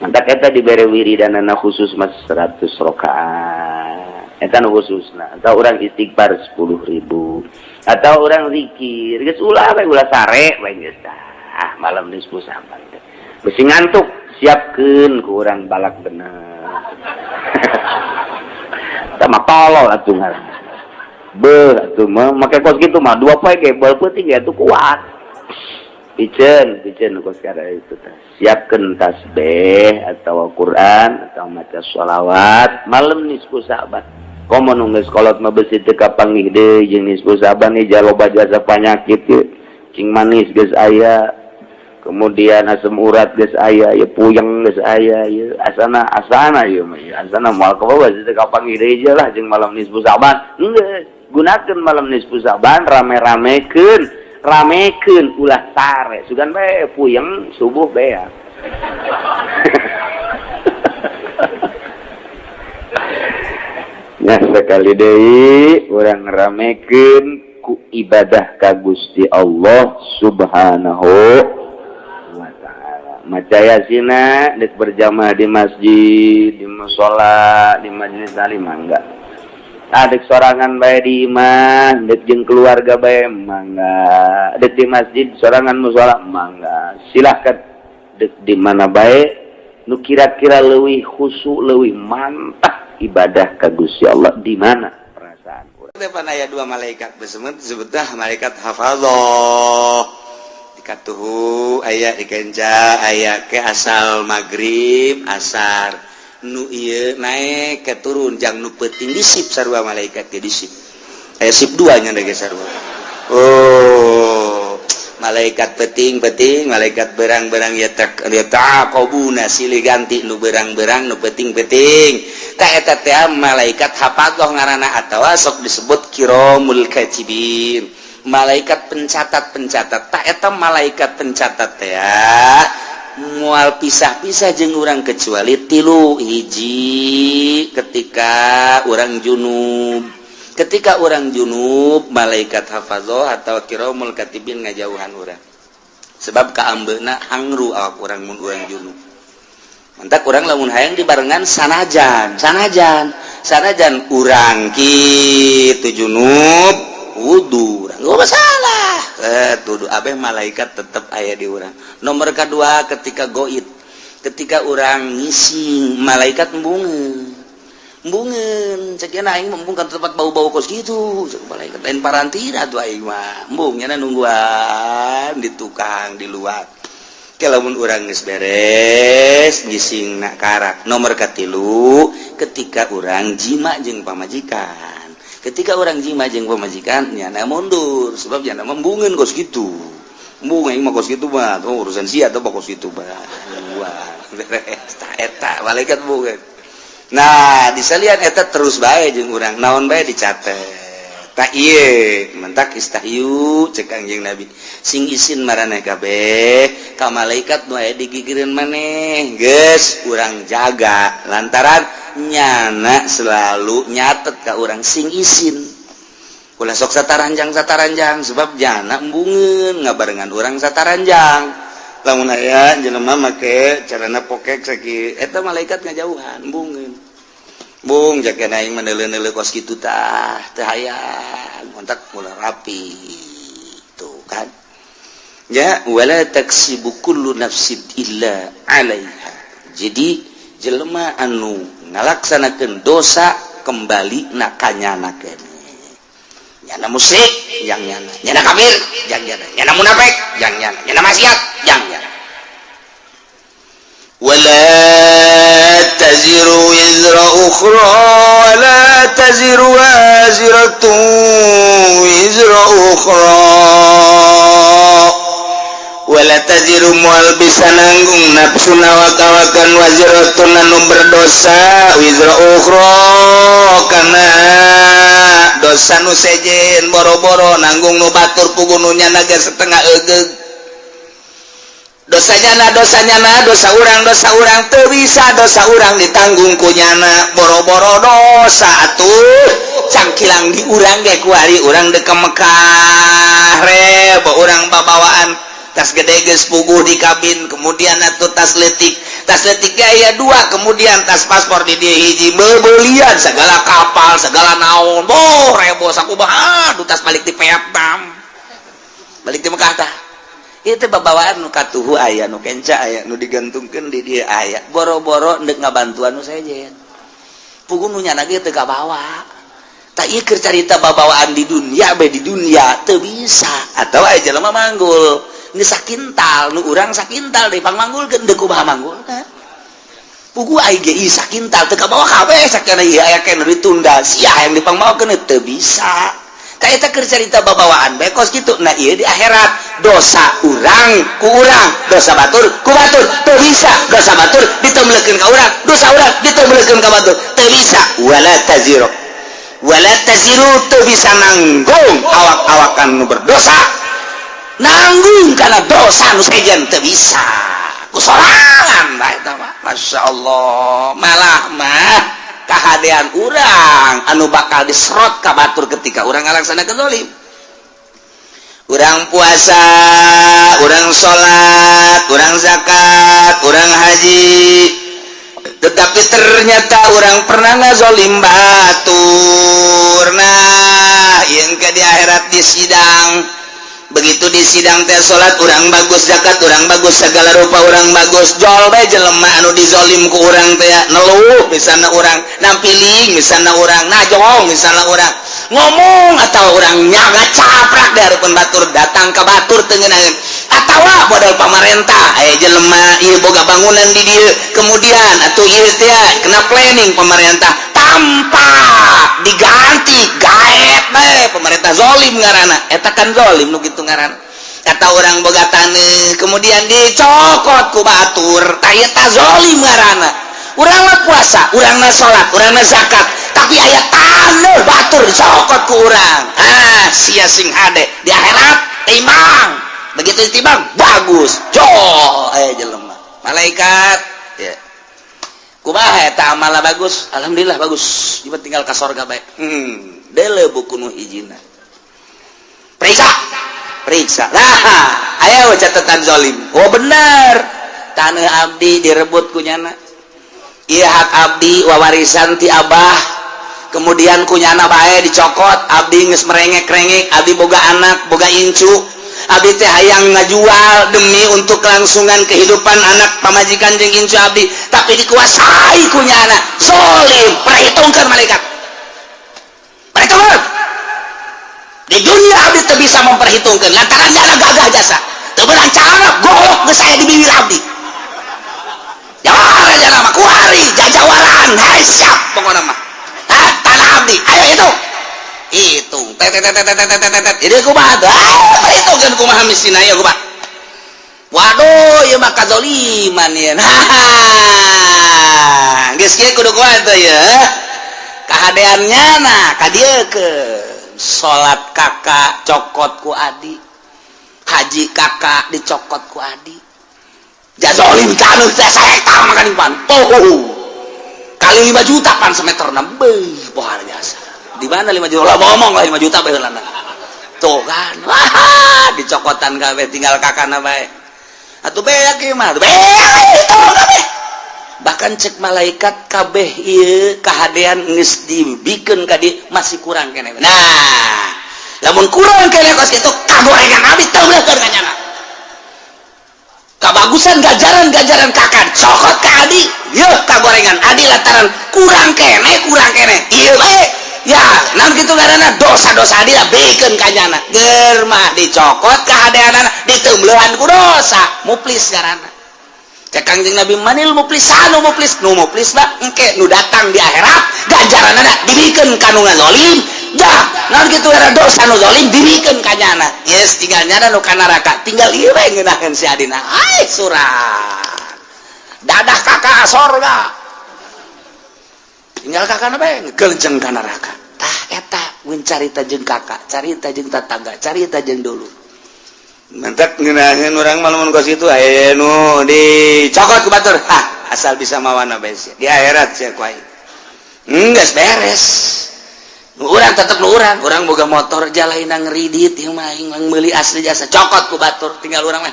Speaker 2: mantak eta dibere wiridanana khusus mas 100 rakaat eta nu khususna atau urang istighfar 10.000 atau urang zikir geus ulah bae ulah sare bae geus malam nisfu Sa'ban beusi ngantuk siapkeun ku urang balak bener eta mah tolol atuh ngaran atuh mah make kos kitu mah 2 poe ge bal peuting ge atuh kuat piceun kos kada itu teh siapkeun tasbih atau Quran atau maca sholawat malam nisfu Sa'ban komo nu geus kolot mah beusi teu kapanggih deui jeung nisfu Sa'ban ieu loba jasa panyakit ieu cing manis geus aya kemudian asam urat geus aya ieu puyeng geus aya ieu asana ieu mah asana moal kabawa teu kapanggih deui lah jeung malam nisfu Sa'ban geus gunakeun malam nisfu Sa'ban ramekeun ulah sare sugan bae puyeng subuh beak
Speaker 1: Nah sekali deui urang ngeramekeun ku ibadah ka Gusti Allah Subhanahu wa taala. Macayasina dek berjamaah di masjid, di mushola, di majelis taklim mangga. Dek sorangan bae di imah, dek jeung keluarga bae mangga. Dek di masjid sorangan mushola mangga. Silahkan dek di mana bae nu kira-kira leuwih khusyuk, leuwih mantap ibadah ka Gusti Allah di mana perasaan urang.
Speaker 2: Depan aya dua malaikat disebutlah malaikat hafadzah. Dikatuhu aya dikenca aya ke asal magrib asar nu ieu naik ke turun jang nu peuting disip sarua malaikat ge disip. Aya sip 2 nya ge sarua. Oh, malaikat peting malaikat berang-berang ya taqabuna silih ganti nu berang-berang nu peting-peting ta eta teh malaikat hafadzah ngaranna atawa sok disebut kiramul katibin malaikat pencatat ta eta malaikat pencatat teh moal pisah-pisah jeung urang kecuali 3 hiji ketika urang junub malaikat hafadzah atau kiramul katibin ngajauhan urang sebab kaambeuna angru awak urang mun urang junub mantak urang lamun hayang dibarengan sanajan urang kitu junub wudu urang gak masalah tuduh abeh malaikat tetep aya di urang. Nomor kedua ketika goid ketika urang ngising malaikat embungeun cek nya aing mumpung ka tempat bau-bau kos kitu cek malaikat lain parantina tuh aing mah embung nya nungguan di tukang di luar ke lamun urang geus beres ngising na karak. Nomor katilu ketika urang jima jeung pamajikan ketika urang jima jeung pamajikan nyana mundur sebab nyana membungeun kos kitu embung aing mah kos kitu mah urusan sia teh kos kitu mah beres ta eta malaikat bungeun. Nah disalian eta terus bae jeung urang naon bae dicatet tak ieu mentak istahyu cek Kangjeng Nabi sing isin maraneh kabeh ka malaikat nu aya di gigireun maneh geus urang jaga lantaran nyana selalu nyatet ka urang sing isin ulah sok sataranjang sebab nyana embungeun ngabarengan urang sataranjang lamun aya jelema make carana pokek sakieu eta malaikat ngajauhan embungeun bung jaga aing menele-nele kos kitu tah teu hayang kontak ulah rapi tuh kan ya wala taksibu kullu nafsin illa 'alaiha. Jadi jelema anu ngalaksanakeun dosa kembali na kanyana keneh nyana musyrik yang nyana kafir yang nyana munafik yang nyana maksiat yang nyana wala taziru wizra ukhra wala taziru waziratun wizra ukhra wala taziru mual bisa nanggung nafsu nawakawakan waziratun anu berdosa wizra ukhra kana dosa nu sejen boro-boro nanggung nu batur pugununya naga setengah eugeg dosanya dosa urang teu bisa dosa urang ditanggung ku nyana boro-boro dosa atuh cangkilang di urang ge ku ari urang dek ka Mekah rebo urang babawaan tas gede geus puguh di kabin kemudian atuh tas leutik ge aya 2 kemudian tas paspor di dieu hiji beubeulian segala kapal segala naon boh rebo sakumaha tas balik di Vietnam balik di Mekah tah itu babawaan nu katuhu aya nu kenca aya nu digantungkeun di dieu aya boro-boro endek ngabantuan nu sejen puguh nu nyana ge teu kabawa tak ieu keur carita babawaan di dunia teu bisa atawa aya jelema manggul ini sakintal nu urang sakintal deui pangmanggulkeun deuk kumaha manggul kan puguh aya ge ieu sakintal teu kabawa kabeh sakana ieu aya keneh ditunda sia hayang dipangmaokeun teu bisa eta keur carita babawaan bae kos kitu. Nah ieu di akhirat dosa urang ku urang dosa batur ku batur teu bisa dosa batur ditemlekeun ka urang dosa urang ditemlekeun ka batur teu bisa wala taziru teu bisa nanggung awak-awakan nu berdosa nanggung kana dosa nu sejen teu bisa ku sorangan da eta mah masyaallah malah mah
Speaker 3: kahadean urang anu bakal diserot ka batur ketika urang ngalaksanakeun zalim. Urang puasa, urang salat, urang zakat, urang haji, tetapi ternyata urang pernah ngazolim batur. Nah, yang ke di akhirat di sidang, begitu di sidang teh salat urang bagus, zakat urang bagus, segala rupa urang bagus, jol bae jelema anu dizolim ku urang teh neluh misalna urang, nampiling misalna urang, najong misalna urang, ngomong atau orang nyaga caprak dari pun batur datang ke batur tengenaeun atawa modal pamarentah jelema ieu boga bangunan di dieu kemudian atuh ieu teh kena planning pemerintah tanpa diganti gaet bae pemerintah zolim ngaranna eta kan zolim nu kitu ngaranna kata orang boga taneuh kemudian dicokot ku batur tah eta zolim ngaranna urang mah puasa urang mah salat urang mah zakat tapi aya taneuh batur dicokot ku urang sia sing hade di akhirat timbang begitu ditimbang bagus jol jelema malaikat ya kumaha eta amalna bagus alhamdulillah bagus ieu tinggal ka sorga bae deuleu buku nu hijina periksa nah aya catatan zalim oh bener taneuh abdi direbut ku nyana ieu hak abdi wawarisan ti abah kemudian kunyana bae dicokot abdi geus merengek-rengek abdi boga anak boga incu abdi teh hayang ngajual demi untuk kelangsungan kehidupan anak pamajikan jeung incu abdi tapi dikuasai kunyana zalim perhitungkeun malaikat perhitungkeun di dunia abdi teu bisa memperhitungkeun lantaran nyana gagah jasa teu beunang cara golok geus aya di bibir abdi jawara jana mah kuari jajawalan hai siap pokona mah tanah abdi ayo hitung jadi kumaha tuh hitung kan kumaha miskin ayo kumaha waduh ieu mah kadzaliman ya geus kieu kudu kuat tuh ya kahadeannya nah kadiekeun salat kakak cokot ku adi haji kakak dicokot ku adi jazolim kanu teh saeta makan ipan kali 5 juta pan semeterna beuh pohar jasa di mana 5 juta lah ngomong lah 5 juta beulana tuh kan wah dicokotan kabeh tinggal kakana bae atuh beak ieu mah beak itu kabeh bahkan cek malaikat kabeh ieu kahadean geus dibikeun ka dieu masih kurang keneh nah lamun kurang keneh kos kitu kagorengan abdi teu beuleuh kanyana kabagusan gajaran kakak cokot ka adi yeuh kagorengan adi lantaran kurang kene ieu bae ya naon kitu ngaranna dosa-dosa adi bikeun ka nyana geur mah dicokot kahadeanana diteumleuhan ku dosa muflis ngaranna cek Kangjeng Nabi manil muflis nu muflis mah engke nu datang di akhirat ganjaranana dibikeun ka nu ngazolim dah naon kitu era dosa nu zalim dibikeun ka nyana geus tinggal nyana nu ka neraka tinggal ieu we ngeunaheun si adina ai surat dadah kakak sorga tinggal kakana bae geuljeung ka neraka tah eta mun carita jeung kakak carita jeung tatangga carita jeung dulu mantap ngeunaheun urang mah lamun kos kitu aya nu dicokot ku batur asal bisa mawana bae di akhirat sia ku aing geus beres urang tetep nu urang boga motor jalaina ngeridit ieu mah aing meuli asli jasa cokot ku batur tinggal urang mah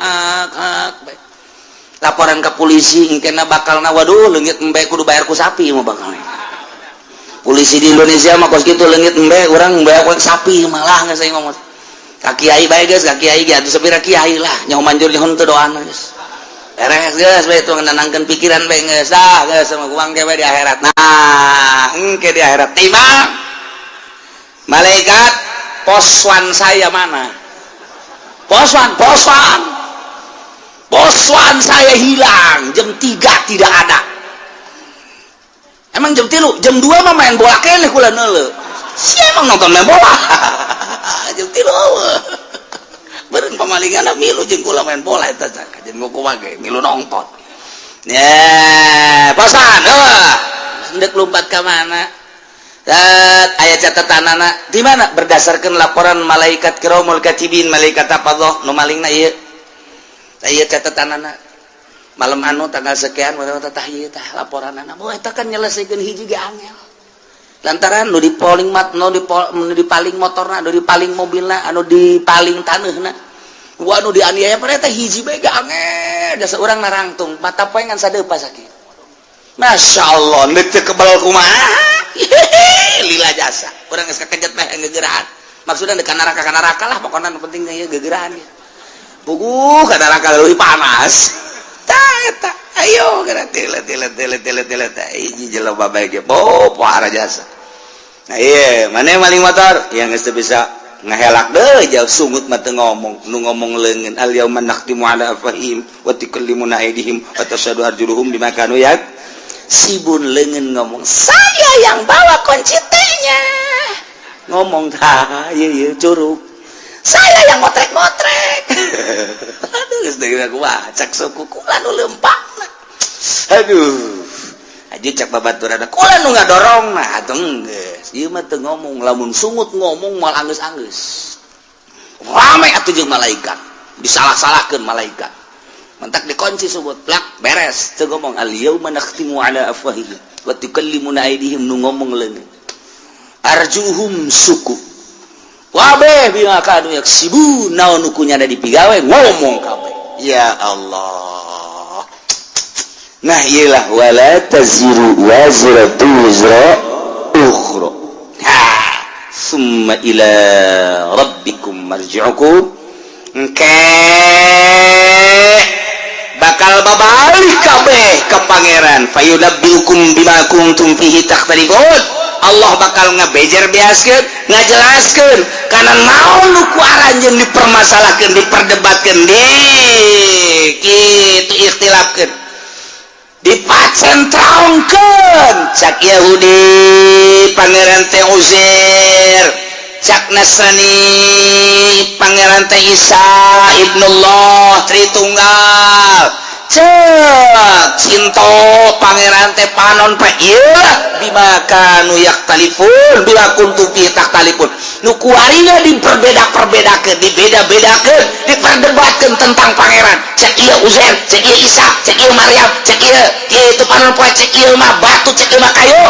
Speaker 3: hak bae laporan ke polisi engkena bakalna waduh leungit embe kudu bayar ku sapi mah bakalna polisi di Indonesia mah kos kitu leungit embe urang bayar ku sapi malah geus aing ngomong ka kiai bae geus ka kiai ge atuh sapira kiai lah nyaho manjur nyaho teu doana geus beres geus bae tu ngenangkeun pikiran bae geus dah geus sama kuang ge bae di akhirat nah engke di akhirat timbang malaikat poswan saya mana poswan saya hilang jam 3 tidak ada emang jam 3 jam 2 mah main bola keneh kula neuleuh si emang nonton main bola jam 3 beureun pamalinganna milu jeung kula main bola eta jeung kumaha ge milu nonton ya poswan hendak lompat ka mana ayat catatanana di mana berdasarkan laporan malaikat kiramul katibin malaikat hafadzah nu malingna ieu ayat catatanana malam anu tanggal sekian tah ieu tah laporanana moh eta kan nyelesikeun hiji ge angel lantaran nu dipaling dipaling motorna, nu dipaling mobilna, anu dipaling taneuhna. Anu dianiaya pada teh hiji bae angel, jasa urang narangtung, mata poe ngan sadeupa sakit. Masyaallah, neuk teu kebal kumaha. Lila jasa. Urang geus kakejat mah ngegerahan. Maksudna deuk ka neraka lah pokona nu penting ieu gegerahan ge. Puguh ka neraka leuwih panas. Tah eta. Ayo geura tilet hiji jelema bae ge popo ara jasa. Nah ieu mane maling motor yang geus teu bisa ngahelak deui jauh sungut mah teu ngomong nu ngomong leungeun al yauma nakhtimu ala afahim wa tukallimuna aydihim wa tashhadu arjuluhum bima kanu sibun leungeun ngomong saya yang bawa kunci tehnya ngomong tah ieu curug saya yang motrek-motrek aduh geus deui kumaha cak suku kula nu leumpakna aduh aja cak babaturan kula nu ngadorongna atuh geus ieu mah teu ngomong lamun sungut ngomong moal anggeus-anggeus rame atuh jeung malaikat disalah-salahkeun malaikat mentak dikunci subut plak beres teu ngomong al yauma nakhtimu ala afwahihim wa tukallimuna aydihim nu ngomong leungeun arjuhum suku wabeh bima kanu yaksibun naon nu kunyana dipigawe ngomong kabeh ya Allah. Nah iyalah wala taziru wazratu wizra ukhra. Summa ila rabbikum marji'ukum. Bakal babalik kabeh ka pangeran fayunabbiukum bima kuntum fihi takhtalifun. Allah bakal ngabejer biaskeun, ngajelaskeun kana naon nu ku aranjeun dipermasalahkeun, diperdebatkeun, kitu ikhtilafkeun. Dipacentraungkeun cak Yahudi pangeran teh Uzair, cak Nasrani pangeran teh Isa ibnullah Tritunggal, cak Sinto pangeran teh Panon pa ieu bima kanu yaktalifun bila kuntum fi taktalifun nu kuarina diperbeda-perbedakeun, dibeda-bedakeun, diperdebatkeun tentang pangeran cek ieu Uzair, cek ieu Isa, cek ieu Maryam, cek ieu itu Panon poe, cek ieu mah batu, cek ieu mah kayu.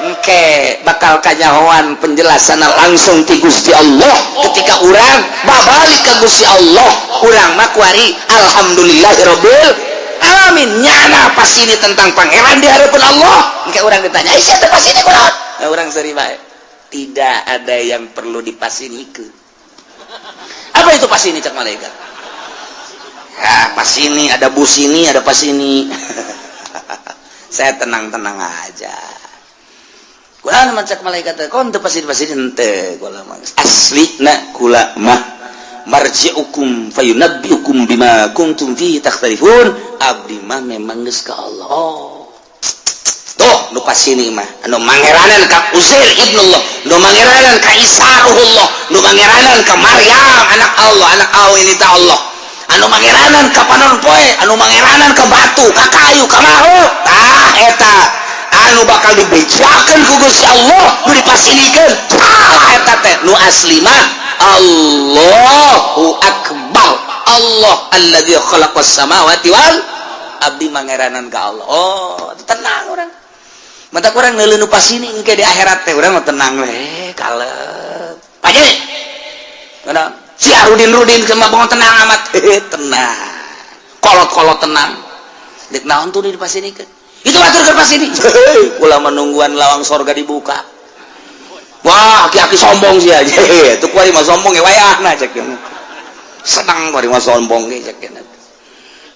Speaker 3: Engke bakal kanyahoan penjelasan langsung ti Gusti Allah ketika urang babalik ka Gusti Allah, urang mah kuari alhamdulillahirabbil alamin nyana pasini tentang pangeran di hadapan Allah. Engke urang ditanya sia teh pasini kunaon, nah, urang seri bae tidak ada yang perlu dipasinikeun. Apa itu pasini cak malaikat? Ya pasini ada busini ada pasini. Saya tenang-tenang aja. Kula mah cak malaikat kon teu pasini-pasini henteu kula mah aslina kula mah marji'ukum fayunabbiukum bima kuntum fihi takhtalifun. Abdi mah memang geus ka Allah. Oh. Tuh nu pasini mah anu mangeranan ka Uzair ibnullah, nu mangeranan ka Isa ruhullah, nu mangeranan ka Maryam anak Allah, anak awin ta Allah. Anu mangeranan ka panon poe, anu mangeranan ka batu, ka kayu, ka makhluk. Tah eta anu bakal dibejakeun ku Gusti Allah, nu dipasinikeun. Tah eta teh nu asli mah Allahu akbar. Allah alladzi khalaqas samawati wal abdi mangeranan ka Allah. Oh, tenang urang. Mata urang neuleun nu pasini engke di akhirat teh urang mah tenang we, kalem. Paje. Kana si Rudin kemah bangun tenang amat. Tenang. Kolot-kolot tenang. Dek naon tuh dipasinikeun? Itu batur keur pasini. Kula menungguan lawang sorga dibuka. Wah, aki-aki sombong sih aja. Tuh kuari mah sombong ge wayahna cek. Senang kuari mah sombong ge cek.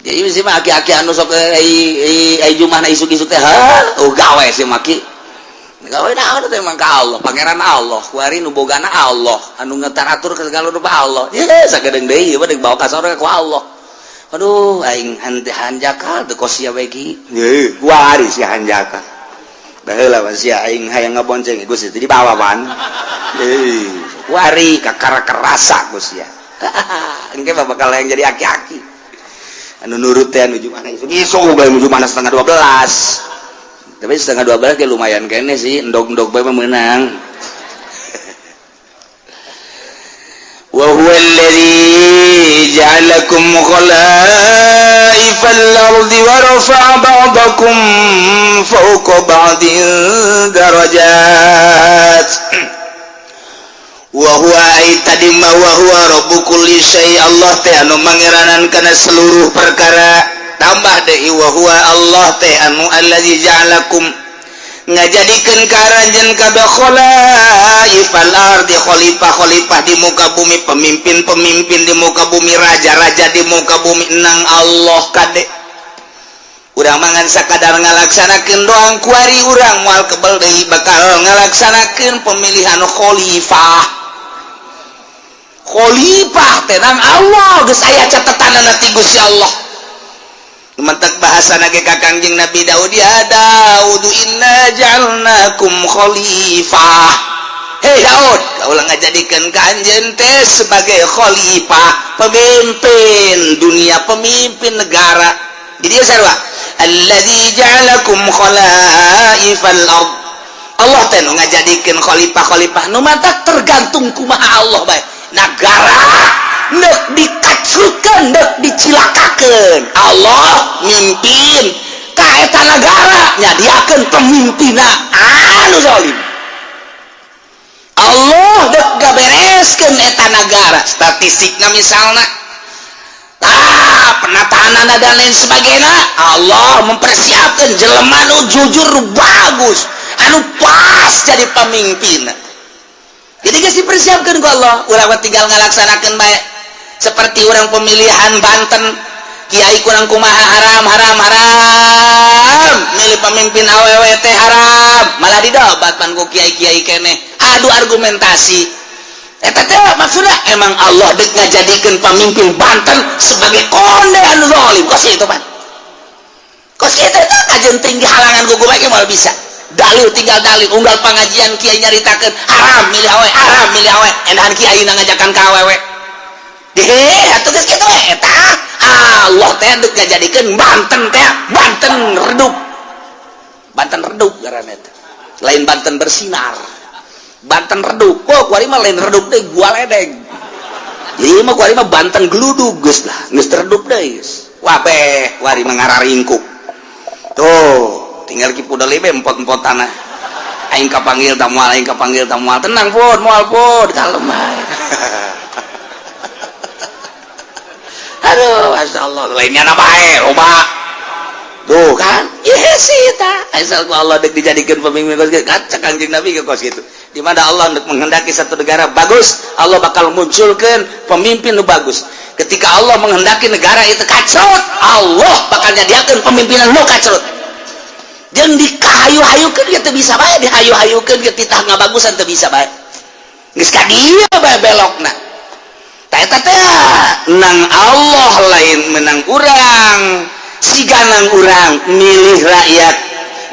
Speaker 3: Jadi mesti mah aki-aki anu sok ai jumah na isuk-isuk teh gawe sih maki. Gawe naon teh mah ka Allah, pangeran Allah, kuari nu bogana Allah, anu ngetaratur ka segala rupa Allah. Ye sagedeung deui ieu mah dibawa ka sorga ku Allah. Aduh aing henteu hanjaka teu kosia we ki. Ye, kuari si hanjaka. Baheula mah sia aing hayang ngabonceng Gusti teh dibawa pan. Kuari kakara kerasa Gusti ya. Engke bakal yang jadi aki-aki. Anu nurut teh anu jumana isuk bae menuju mana setengah 12. Tapi setengah 12 kayak lumayan kene sih, endog-endog bae menang. wa huwa alladzi ja'alakum khalaifal ardi wa rafa'a ba'dakum fawqa ba'din darajat wa huwa aitadima wa huwa rabbu kulli syai. Allah teh anu mangeranan kana seluruh perkara. Tambah deui wa huwa Allah teh anu alladzi ja'alakum ngajadikeun karanjeun kabeh khalaifal ardi, khalifah-khalifah di muka bumi, pemimpin-pemimpin di muka bumi, raja-raja di muka bumi. Nang Allah kade urang mangan sakadar ngalaksanakeun doang kuari urang moal kebal deui bakal ngalaksanakeun pemilihan khalifah. Khalifah teh nang Allah geus aya catatanana ti Gusti Allah. Mentak bahasa nage kakangjing Nabi Daud, ya Daud inna ja'alnakum khalifah. Hei Daud, kaulah ngajadikeun ka anjeun teh sebagai khalifah, pemimpin dunia, pemimpin negara. Jadi sarua alladzi ja'alakum khalaifal ard. Allah teh nu ngajadikeun khalifah-khalifah nu mantak tergantung kumaha Allah bae. Negara nek dikacurkeun, nek dicilakakeun, Allah mimpin ka eta negara nyadiakeun pemimpinna anu zalim. Allah nek gabereskeun eta negara, statistikna misalna penataanana dan lain sebagainya, Allah mempersiapkan jelema anu jujur bagus, anu pas jadi pemimpin. Jadi geus dipersiapkeun ku Allah, urang tinggal ngalaksanakeun bae. Seperti orang pemilihan Banten, kiai kurang kumaha haram milih pemimpin aww teh haram, malah didobat pan ku kiai-kiai keneh adu argumentasi. Eta teh maksudna emang Allah deuk ngajadikeun pemimpin Banten sebagai konde anu zalim. Kos itu pan, kos itu teh kajenting di halangan ku bae moal bisa dalil, tinggal dalil unggal pengajian kiai nyaritakeun haram milih awe endahan kiai ngajakan ka awewe. Atuh geus kitu we eta Allah teh deuk ngajadikeun Banten teh Banten redup. Banten redup ngaranna teh. Lain Banten bersinar. Banten redup. Kok kuari mah lain redup deui gua ledeng. Jadi mah kuari mah Banten gludug geus lah, geus redup deui geus. Wah beh, kuari mah ngararingkuk. Tuh, tinggal ki pudeli be empot-empotanna. Aing kapanggil tamual, tenang pun, moal pun, kalem ae. Aduh, masyaallah, lainnya na bae, loba. Tuh kan, yes eta. Asal ku Allah deuk dijadikeun pemimpin kos kitu, cak Kangjeng Nabi ke kos kitu. Di mana Allah hendak menghendaki satu negara bagus, Allah bakal munculkan pemimpin nu bagus. Ketika Allah menghendaki negara itu kacrut, Allah bakal nyadiakeun pemimpinan nu kacrut. Jeung dikahayu-hayukeun ge teu bisa bae, dihayu-hayukeun ge titah ngabagusan teu bisa bae. Geus ka dieu bae belokna. Eta teh nang Allah lain menang urang, siganang urang milih rakyat,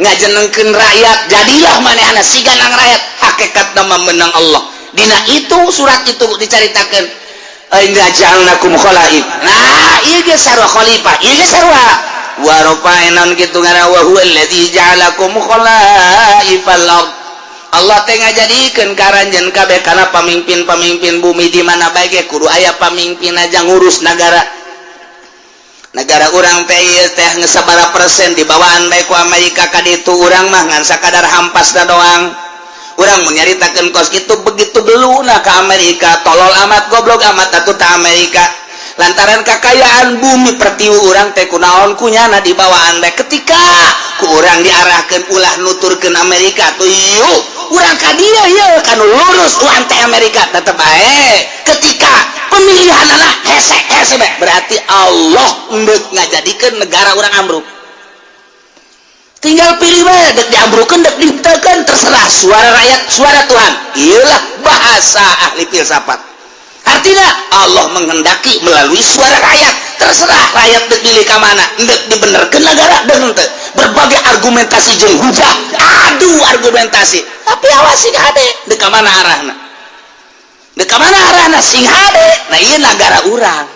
Speaker 3: ngajenengkeun rakyat, jadilah manehna siganang rakyat, hakikat nama menang Allah. Dina itu surat itu dicaritakeun inna ja'alnakum khalaif. Nah, ieu ge sarua khalifah, ieu ge sarua wa rafa'na kitu ngana wa huwa alladzi ja'alakum khalaifal ard. Allah teh ngajadikeun karanjeun kabeh kana pamimpin-pamimpin bumi di mana bae ge kudu aya pamimpin aja ngurus negara. Negara urang teh ieu teh geus sabaraha persen dibawaan bae ku Amerika ka ditu, urang mah ngan sakadar hampasna doang. Urang menyaritakeun kos kitu begitu deluna ka Amerika, tolol amat goblok amat atuh ta Amerika. Lantaran kekayaan bumi pertiwi urang teh kunaon kunyana dibawaan bae ketika ku urang diarahkeun ulah nuturkeun Amerika tuh yuk urang ka dieu yeuh kanu lurus uang teh Amerika tetep bae ketika pemilihanna hese bae berarti Allah ndeuk ngajadikeun negara urang ambruk. Tinggal pilih bae dek diambrukeun dek dihenteukeun terserah, suara rakyat suara Tuhan. Iyalah bahasa ahli filsafat. Artinya Allah menghendaki melalui suara rakyat, terserah rakyat dek pilih ka mana, dek dibenerkeun negara dek henteu. Berbagai argumentasi jeung hujah, adu argumentasi. Tapi awas sing hade, dek ka mana arahna? Dek ka mana arahna sing hade? Nah ieu negara urang.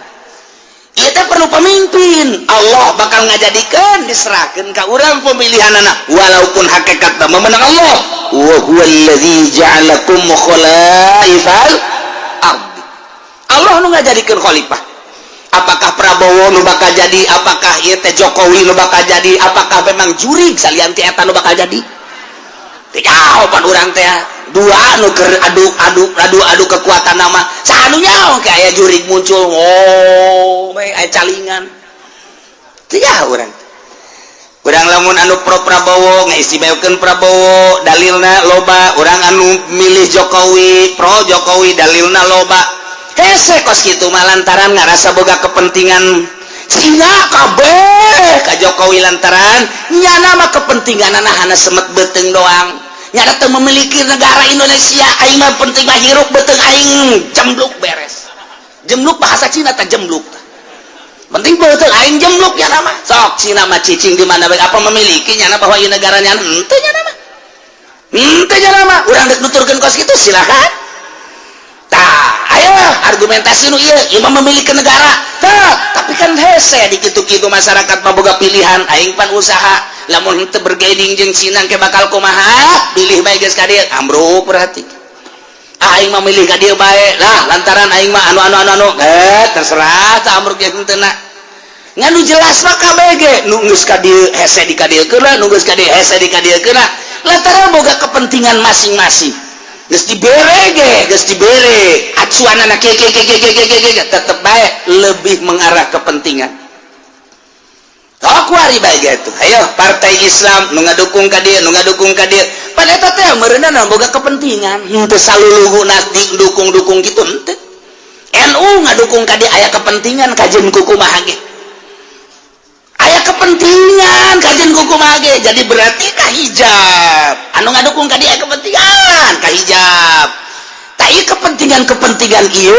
Speaker 3: Ieu teh perlu pemimpin. Allah bakal ngajadikeun diserahkeun ka urang pemilihanana walaupun hakikatna memenang Allah. Wa huwal ladzi ja'alakum khalaifal ard. Allah nu ngajadikeun khalifah. Apakah Prabowo nu bakal jadi, apakah ieu teh Jokowi nu bakal jadi, apakah memang jurig salian ti eta nu bakal jadi? Teu jawaban urang teh dua anu keur adu kekuatan nama sanu nyaho ke aya jurig muncul bae aya calingan teu urang lamun anu pro Prabowo ngaistimewakeun Prabowo dalilna loba, urang anu milih Jokowi pro Jokowi dalilna loba hese kos kitu mah lantaran ngarasa boga kepentingan Cina kabeh ka Jokowi lantaran nyana mah kepentinganna hana semet beuteung doang nyana teu memiliki negara Indonesia aing mah penting mah hirup beuteung aing jembluk beres jembluk bahasa Cina teh jembluk penting beuteung aing jembluk nyana mah sok Cina mah cicing di mana bae apa memiliki nyana bahwa ieu negara nyana henteu nyana mah urang deuk nuturkeun kos kitu silakan tah ayo argumentasi nu ieu mah memiliki negara tah tapi kan hese di kitu-kitu masyarakat mah boga pilihan aing pan usaha lamun henteu bergaining jeung Cina ke bakal kumaha pilih bae geus ka dieu ambruk berarti aing mah milih ka dieu bae lah lantaran aing mah anu terserah tah ambruk ge henteuna nganu jelas mah kabeh ge nu geus ka dieu hese di ka dieu keula nu geus ka dieu hese di ka dieu keula lantaran boga kepentingan masing-masing geus dibere acuanana ke tetep bae lebih mengarah kepentingan. Kuari bae gitu. Ayo partai Islam nu ngadukung ka dieu pada eta teh meureunna boga kepentingan henteu saluluguna dukung kitu henteu. NU ngadukung ka dieu aya kepentingan kajeun kumaha ge. Aya kepentingan kajeun kumaha ge. Jadi berarti kahijab. Anu ngadukung ka dieu aya kepentingan kahijab. Tapi kepentingan ieu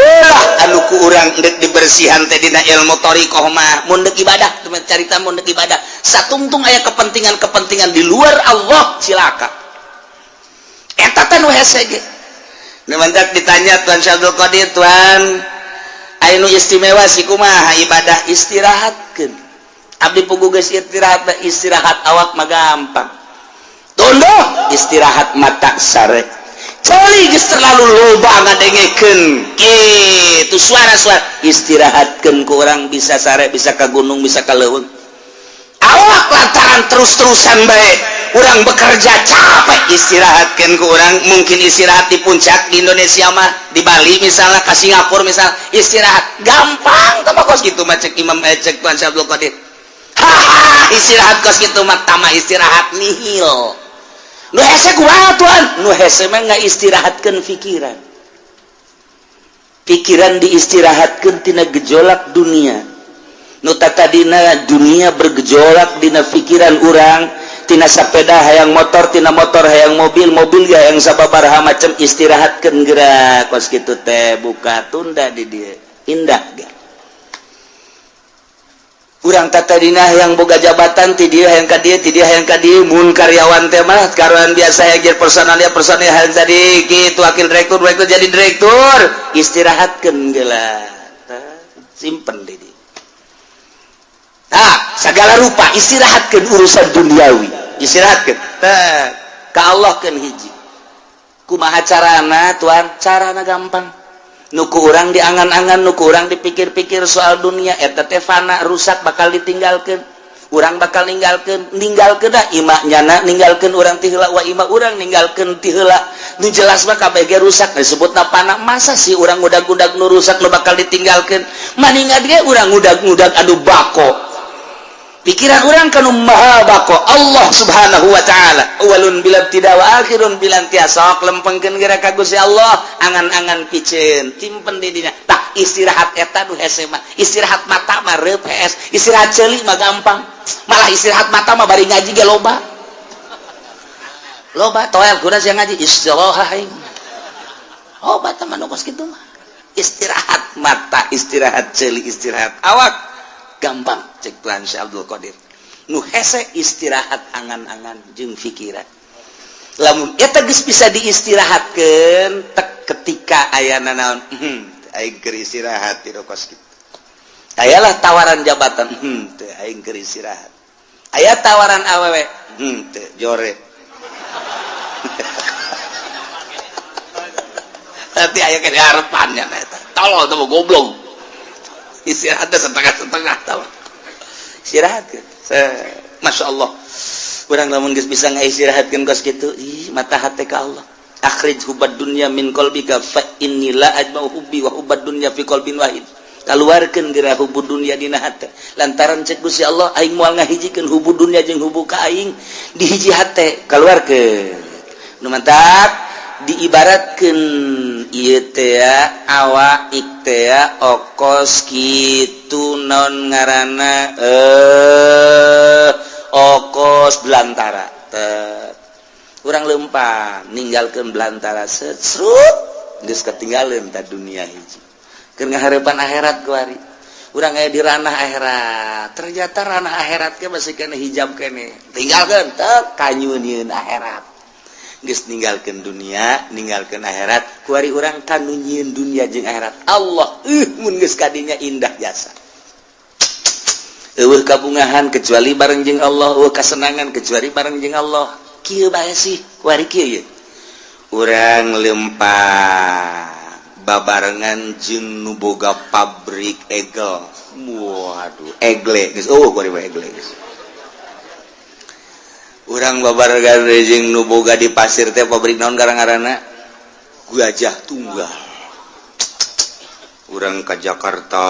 Speaker 3: anu ku urang deuk dibersihan teh dina ilmu thariqah mah mun deuk ibadah carita mun deuk ibadah satungtung aya kepentingan di luar Allah cilaka eta teh nu hese ge nu mantak ditanya Tuan Syabdul Qadir Tuan aya nu istimewa si kumaha ibadah istirahatkeun abdi pugu geus istirahat awak mah gampang tondo istirahat mata sare coli geus terlalu loba ngadengekeun kitu suara-suara istirahatkeun ku urang bisa sare bisa ka gunung bisa ka leuweung awak lantaran terus-terusan bae urang bekerja capek istirahatkeun ku urang mungkin istirahat di puncak di Indonesia mah di Bali misalnya ka Singapura misal istirahat gampang tah kos kitu mah cek Imam cek Tuan Syabdul Qadir istirahat kos kitu mah tama istirahat nihil nu hese kumaha Tuan nu hese mah ngaistirahatkeun pikiran diistirahatkeun tina gejolak dunia nu tadina dunia bergejolak dina pikiran urang tina sapeda hayang motor tina motor hayang mobil ge hayang sababaraha macam istirahatkeun geura kos kitu teh buka tunda di dieu indah ge urang tatadina yang boga jabatan ti dieu hayang ka dieu mun karyawan teh mah karuan biasa hajar personal hayang tadi kitu wakil direktur jadi direktur istirahatkeun geula simpen di dieu segala rupa istirahatkeun urusan duniawi istirahatkeun ka Allah keun hiji kumaha carana Tuan carana gampang nuku urang diangan-angan nuku urang dipikir-pikir soal dunia eta teh fana rusak bakal ditinggalkeun urang bakal ninggalkeun dah imah nyana ninggalkeun urang ti heula wa imah urang ninggalkeun ti heula nu jelas mah kabeh ge rusak disebutna fana masa sih urang ngudag-ngudag nu rusak nu bakal ditinggalkeun maningat ge urang ngudag-ngudag adu bako pikiran urang kanu maha bako Allah subhanahu wa ta'ala awalun bilam tidak wa akhirun bilam tiasok lempengkeun geura ka Gusti Allah angan-angan piceun timpen di dinya tah istirahat eta nu hese mah istirahat mata mah reup hees istirahat ceuli mah gampang malah istirahat mata mah bari ngaji ge loba toel kuda sia ngaji istirahat aing obat mah nu kos kitu mah istirahat mata istirahat ceuli istirahat awak gampang cek Tuan Syabdul Qadir nu hese istirahat angan-angan jeung pikiran lamun eta geus bisa diistirahatkeun tek ketika aya naon aing keur istirahat di kos kitu ayalah tawaran jabatan teu aing keur istirahat aya tawaran awewe teu jore tapi aya ke harapannya eta tolol tuh goblok. Istirahatnya setengah-setengah tahu. Istirahat kan. Masya Allah. Kurang lamun geus bisa ngaistirahatkeun kos kitu. Ih, mata hate ka Allah. Akhrij hubad dunya min qalbika fa inni la ajma'u hubbi wa hubad dunya fi qalbin wahid. Kaluarkeun geura hubud dunya dina hate. Lantaran cek Gusti Allah aing moal ngahijikeun hubud dunya jeung hubbu ka aing di hiji hate. Kaluarkeun. Nu mantap diibaratkeun ieu teh awak teh okos kitu naon ngaranna okos belantara teh urang lempang ninggalkeun belantara srut geus ketinggalan ta dunia hiji keur ngahareupan akhirat kuari urang aya di ranah akhirat ternyata ranah akhirat ge masih kena hijab kene tinggalkeun teu kanyunieun akhirat geus ninggalkeun dunia ninggalkeun akhirat kuari urang kanu nyieun dunia jeung akhirat Allah mun geus kadinya indah jasa eueuh kabungahan kecuali bareng jeung Allah eueuh kasenangan kecuali bareng jeung Allah kieu bae sih kuari kieu urang lempah babarengan jeung nu boga pabrik egel waduh egle geus kuari bae egle geus urang babarengan jeung nu boga di pasir teh pabrik naon garang-garana Gajah Tunggal urang ka Jakarta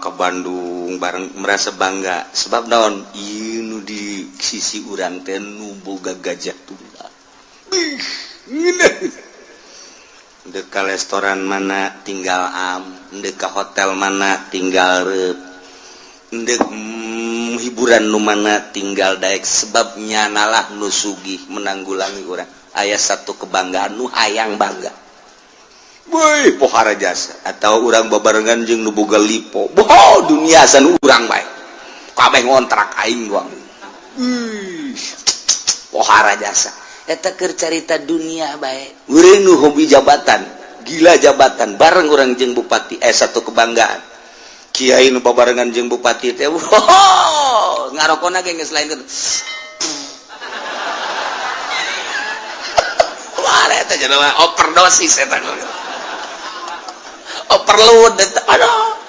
Speaker 3: ke Bandung bareng merasa bangga sebab naon ieu nu di sisi urang teh nu boga Gajah Tunggal dek ka restoran mana tinggal dek ka hotel mana tinggal reup dek hiburan nu mana tinggal daek sebab nyanalah nu sugih menanggulangi urang aya satu kebanggaan nu hayang bangga woi pohara jasa atau urang babarengan jeung nu boga lipo boh dunia san urang bae kabeh ngontrak aing doang pohara jasa eta keur carita dunia bae urang nu hobi jabatan gila jabatan bareng urang jeung bupati satu kebanggaan kiai nu babarengan jeung bupati teh ngarokona ge geus lain wah eta cenah overdosis eta overload eta aduh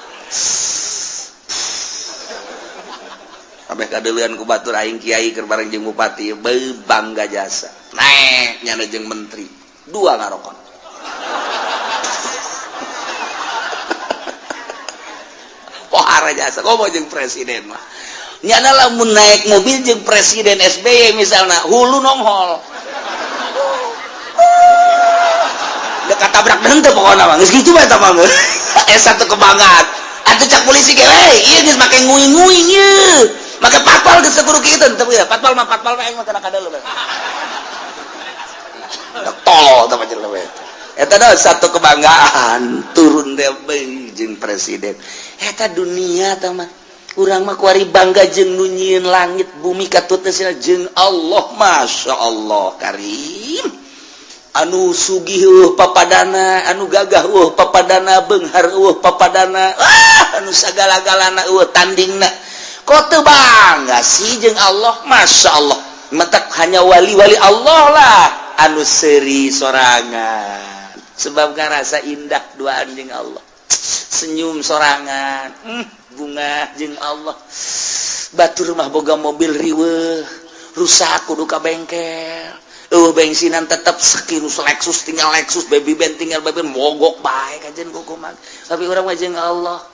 Speaker 3: kabeh kadeuleun ku batur aing kiai keur bareng jeung bupati bangga jasa naek nyana jeung menteri dua ngarokon pohara jasa komo jeung presiden mah nyana lamun naik mobil jeung presiden SBY misalna hulu nonghol dek katabrak henteu pokona mah geus kitu bae eta mah satu kebanggaan atuh cak polisi ge ieu geus make nguing-nguing ieu make patpal geus kudu kitu teu ya patpal mah aing mah kana kadeuleum tolol teh macam we eta da satu kebanggaan turun teh jeung presiden eta dunia teh mah urang mah kuari bangga jeung nu nyieun langit bumi katutna jeung Allah masya Allah karim anu sugih papadana anu gagah papadana beunghar papadana anu sagala-galana tandingna kok teu bangga sih jeung Allah masya Allah mentak hanya wali-wali Allah lah anu seuri sorangan sebab ngarasa indah duaan jeung Allah senyum sorangan bunga jeung Allah batur mah boga mobil riweuh rusak kudu ka bengkel bensinan tetap sekinus Lexus tinggal Lexus baby band tinggal baby band mogok bae kajen kukuman tapi urang mah jeung Allah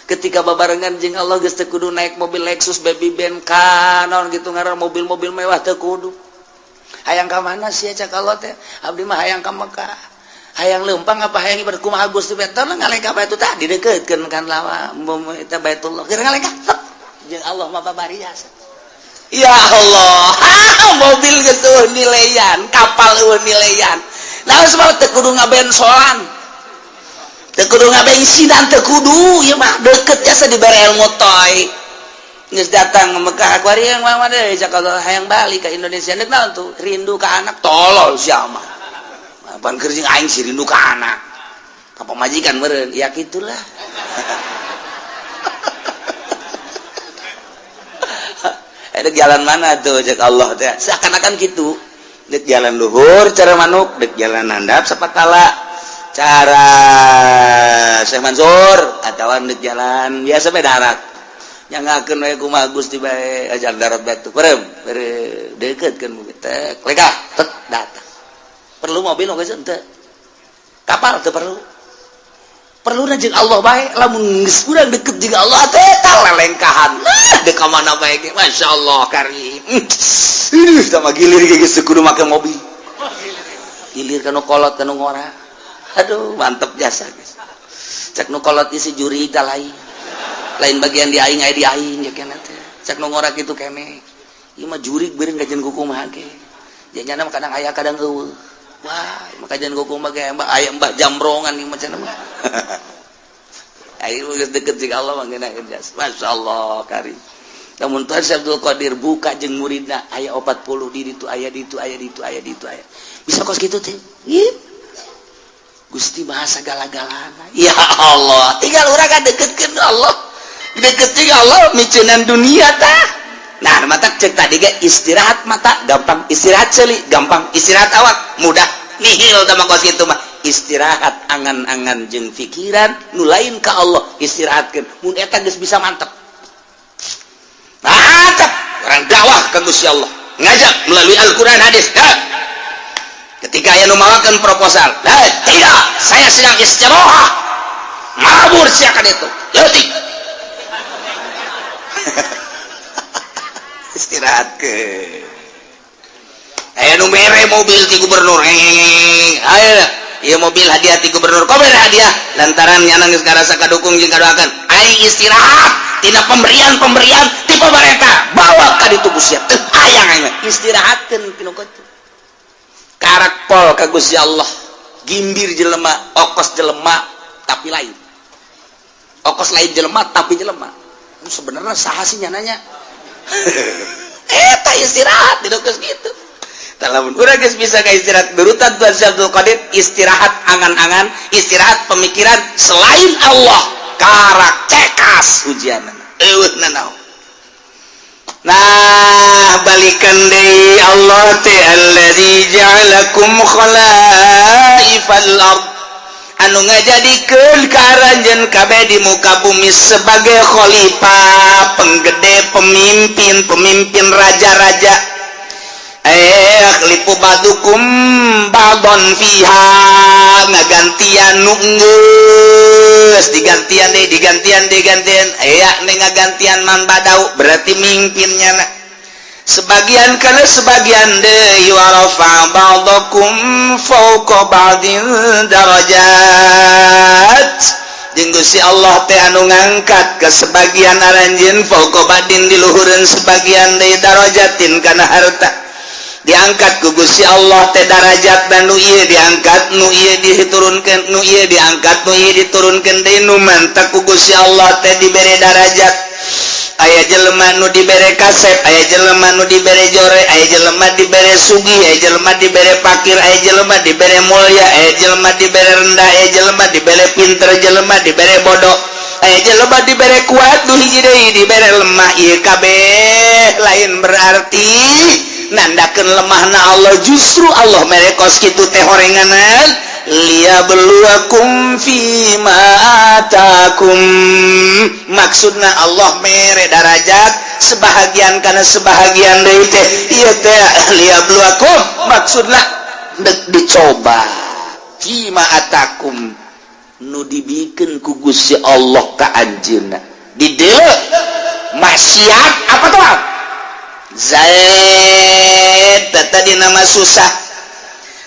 Speaker 3: ketika babarengan jeung Allah geus teu kudu naik mobil Lexus baby band kanon gitu ngaran mobil-mobil mewah teu kudu hayang ka mana sia cak Allah teh abdi mah hayang ka Mekah hayang leumpang apa hayang ibarat kumaha Gusti betul ngaleng ka Baitul tadi didekeutkeun kan lawa eta Baitullah keur ngaleng ka jeung Allah mah babari jasa ya Allah mobil gitu nilaian kapal nilaian nah sebab teu kudu ngabensolan teu kudu ngabensinan teu kudu ieu mah deukeut jasa dibere ilmu toy geus datang Mekah kuari yang mah deui cakal hayang balik ka Indonesia nek naon tuh rindu ka anak tolol sia mah pan keur jeung aing si rindu ka anak ka pamajikan meureun ya kitulah dek jalan mana tuh cek Allah teh seakan-akan gitu dek jalan luhur cara manuk dek jalan handap sapatala cara Syekh Mansur atawa neuk jalan biasa bae darat nyangakeun we kumaha Gusti bae ajar darat batu perem deukeut kan teh leka tek datang perlu mobil oge teu kapal teu perlu jeung Allah bae lamun geus urang deket jeung Allah teh tah lelengkahan dek ka mana bae ge masyaallah karim tah mah gilir ge geus kudu make mobil gilir kanu kolot kanu ngora aduh mantep jasa guys cek nu kolot isi juri tah lain bagian di aing aya di aing ya keneh teh cek nu ngora kitu keneh ieu mah juri beureung gajeun kukumaha ge janjana mah kadang aya kadang eueuh wah maka jangan kukumaha ge aya mbah jambrongan ieu mah cenah mah ayo geus deukeut jeung Allah mah geuna jas masyaallah karim lamun tuh Abdul Qadir buka jeung muridna aya 40 di ditu aya bisa kos kitu teh Gusti bahasa gala-galana ya Allah tinggal urang deket Allah deket jeung Allah miceunnan dunia tah nah mata cek tadi ge istirahat mata gampang istirahat ceuli gampang istirahat awak mudah nihil tah kos kitu mah istirahat angan-angan jeung pikiran nu lain ka Allah istirahatkeun mun eta geus bisa mantep mantep orang dakwah ka Gusti Allah ngajak melalui Al-Qur'an hadis ketika aya nu mawakeun proposal tidak saya sedang istirahat mabur sia ka ditu leutik istirahat ke aya nu mere mobil ti gubernur aya ieu mobil hadiah ti gubernur kok mere hadiah lantaran nyana geus ngarasa kadukung jeung kadoakeun aing istirahat tina pemberian ti pemerintah bawa ka ditu Gusti teu hayang aing istirahatkeun tinu kitu karak pol ka Gusti Allah gimbir jelema okos jelema tapi lain okos lain jelema tapi jelema sebenarnya saha sih nyananya eta istirahat dinu geus kitu lamun urang geus bisa ka istirahat berutan tuan Abdul Qadir istirahat angan-angan istirahat pemikiran selain Allah karak cekas ujianna eueuh nanaon nah balikan deui Allah teh allazi ja'alakum khalaifal ard anu ngajadikeun ka aranjeun kabeh di muka bumi sebagai khalifah penggede pemimpin raja-raja lipu badukum badon fiha ngagantian nu geus digantian aya ngagantian man badau berarti mimpinnya sebagian kana sebagian deui wa rafa ba'dakum fawqa ba'din darajat jeung Gusti Allah teh anu ngangkat ke sebagian aranjeun fawqa ba'din di luhureun sebagian deui darajatin kana harta diangkat ku Gusti Allah teh darajat dan nu ieu diangkat nu ieu diturunkeun nu ieu diangkat nu ieu diturunkeun deui nu mantap ku Gusti Allah teh dibere darajat aya jelema nu dibere kasep aya jelema nu dibere jore aya jelema dibere sugih aya jelema dibere fakir aya jelema dibere mulya aya jelema dibere rendah aya jelema dibere pinter jelema dibere bodoh aya jelema dibere kuat nu hiji deui dibere lemah ieu kabeh lain berarti nandakeun lemahna Allah justru Allah merekos kitu teh horenganan liyabluwakum fima atakum maksudna Allah mere darajat sebahagian kana sebahagian deui teh ieu teh liyabluwakum maksudna dicoba fima atakum nu dibikeun ku Gusti Allah ka anjeunna dideuleu maksiat apa tuh Zaid tadi nama susah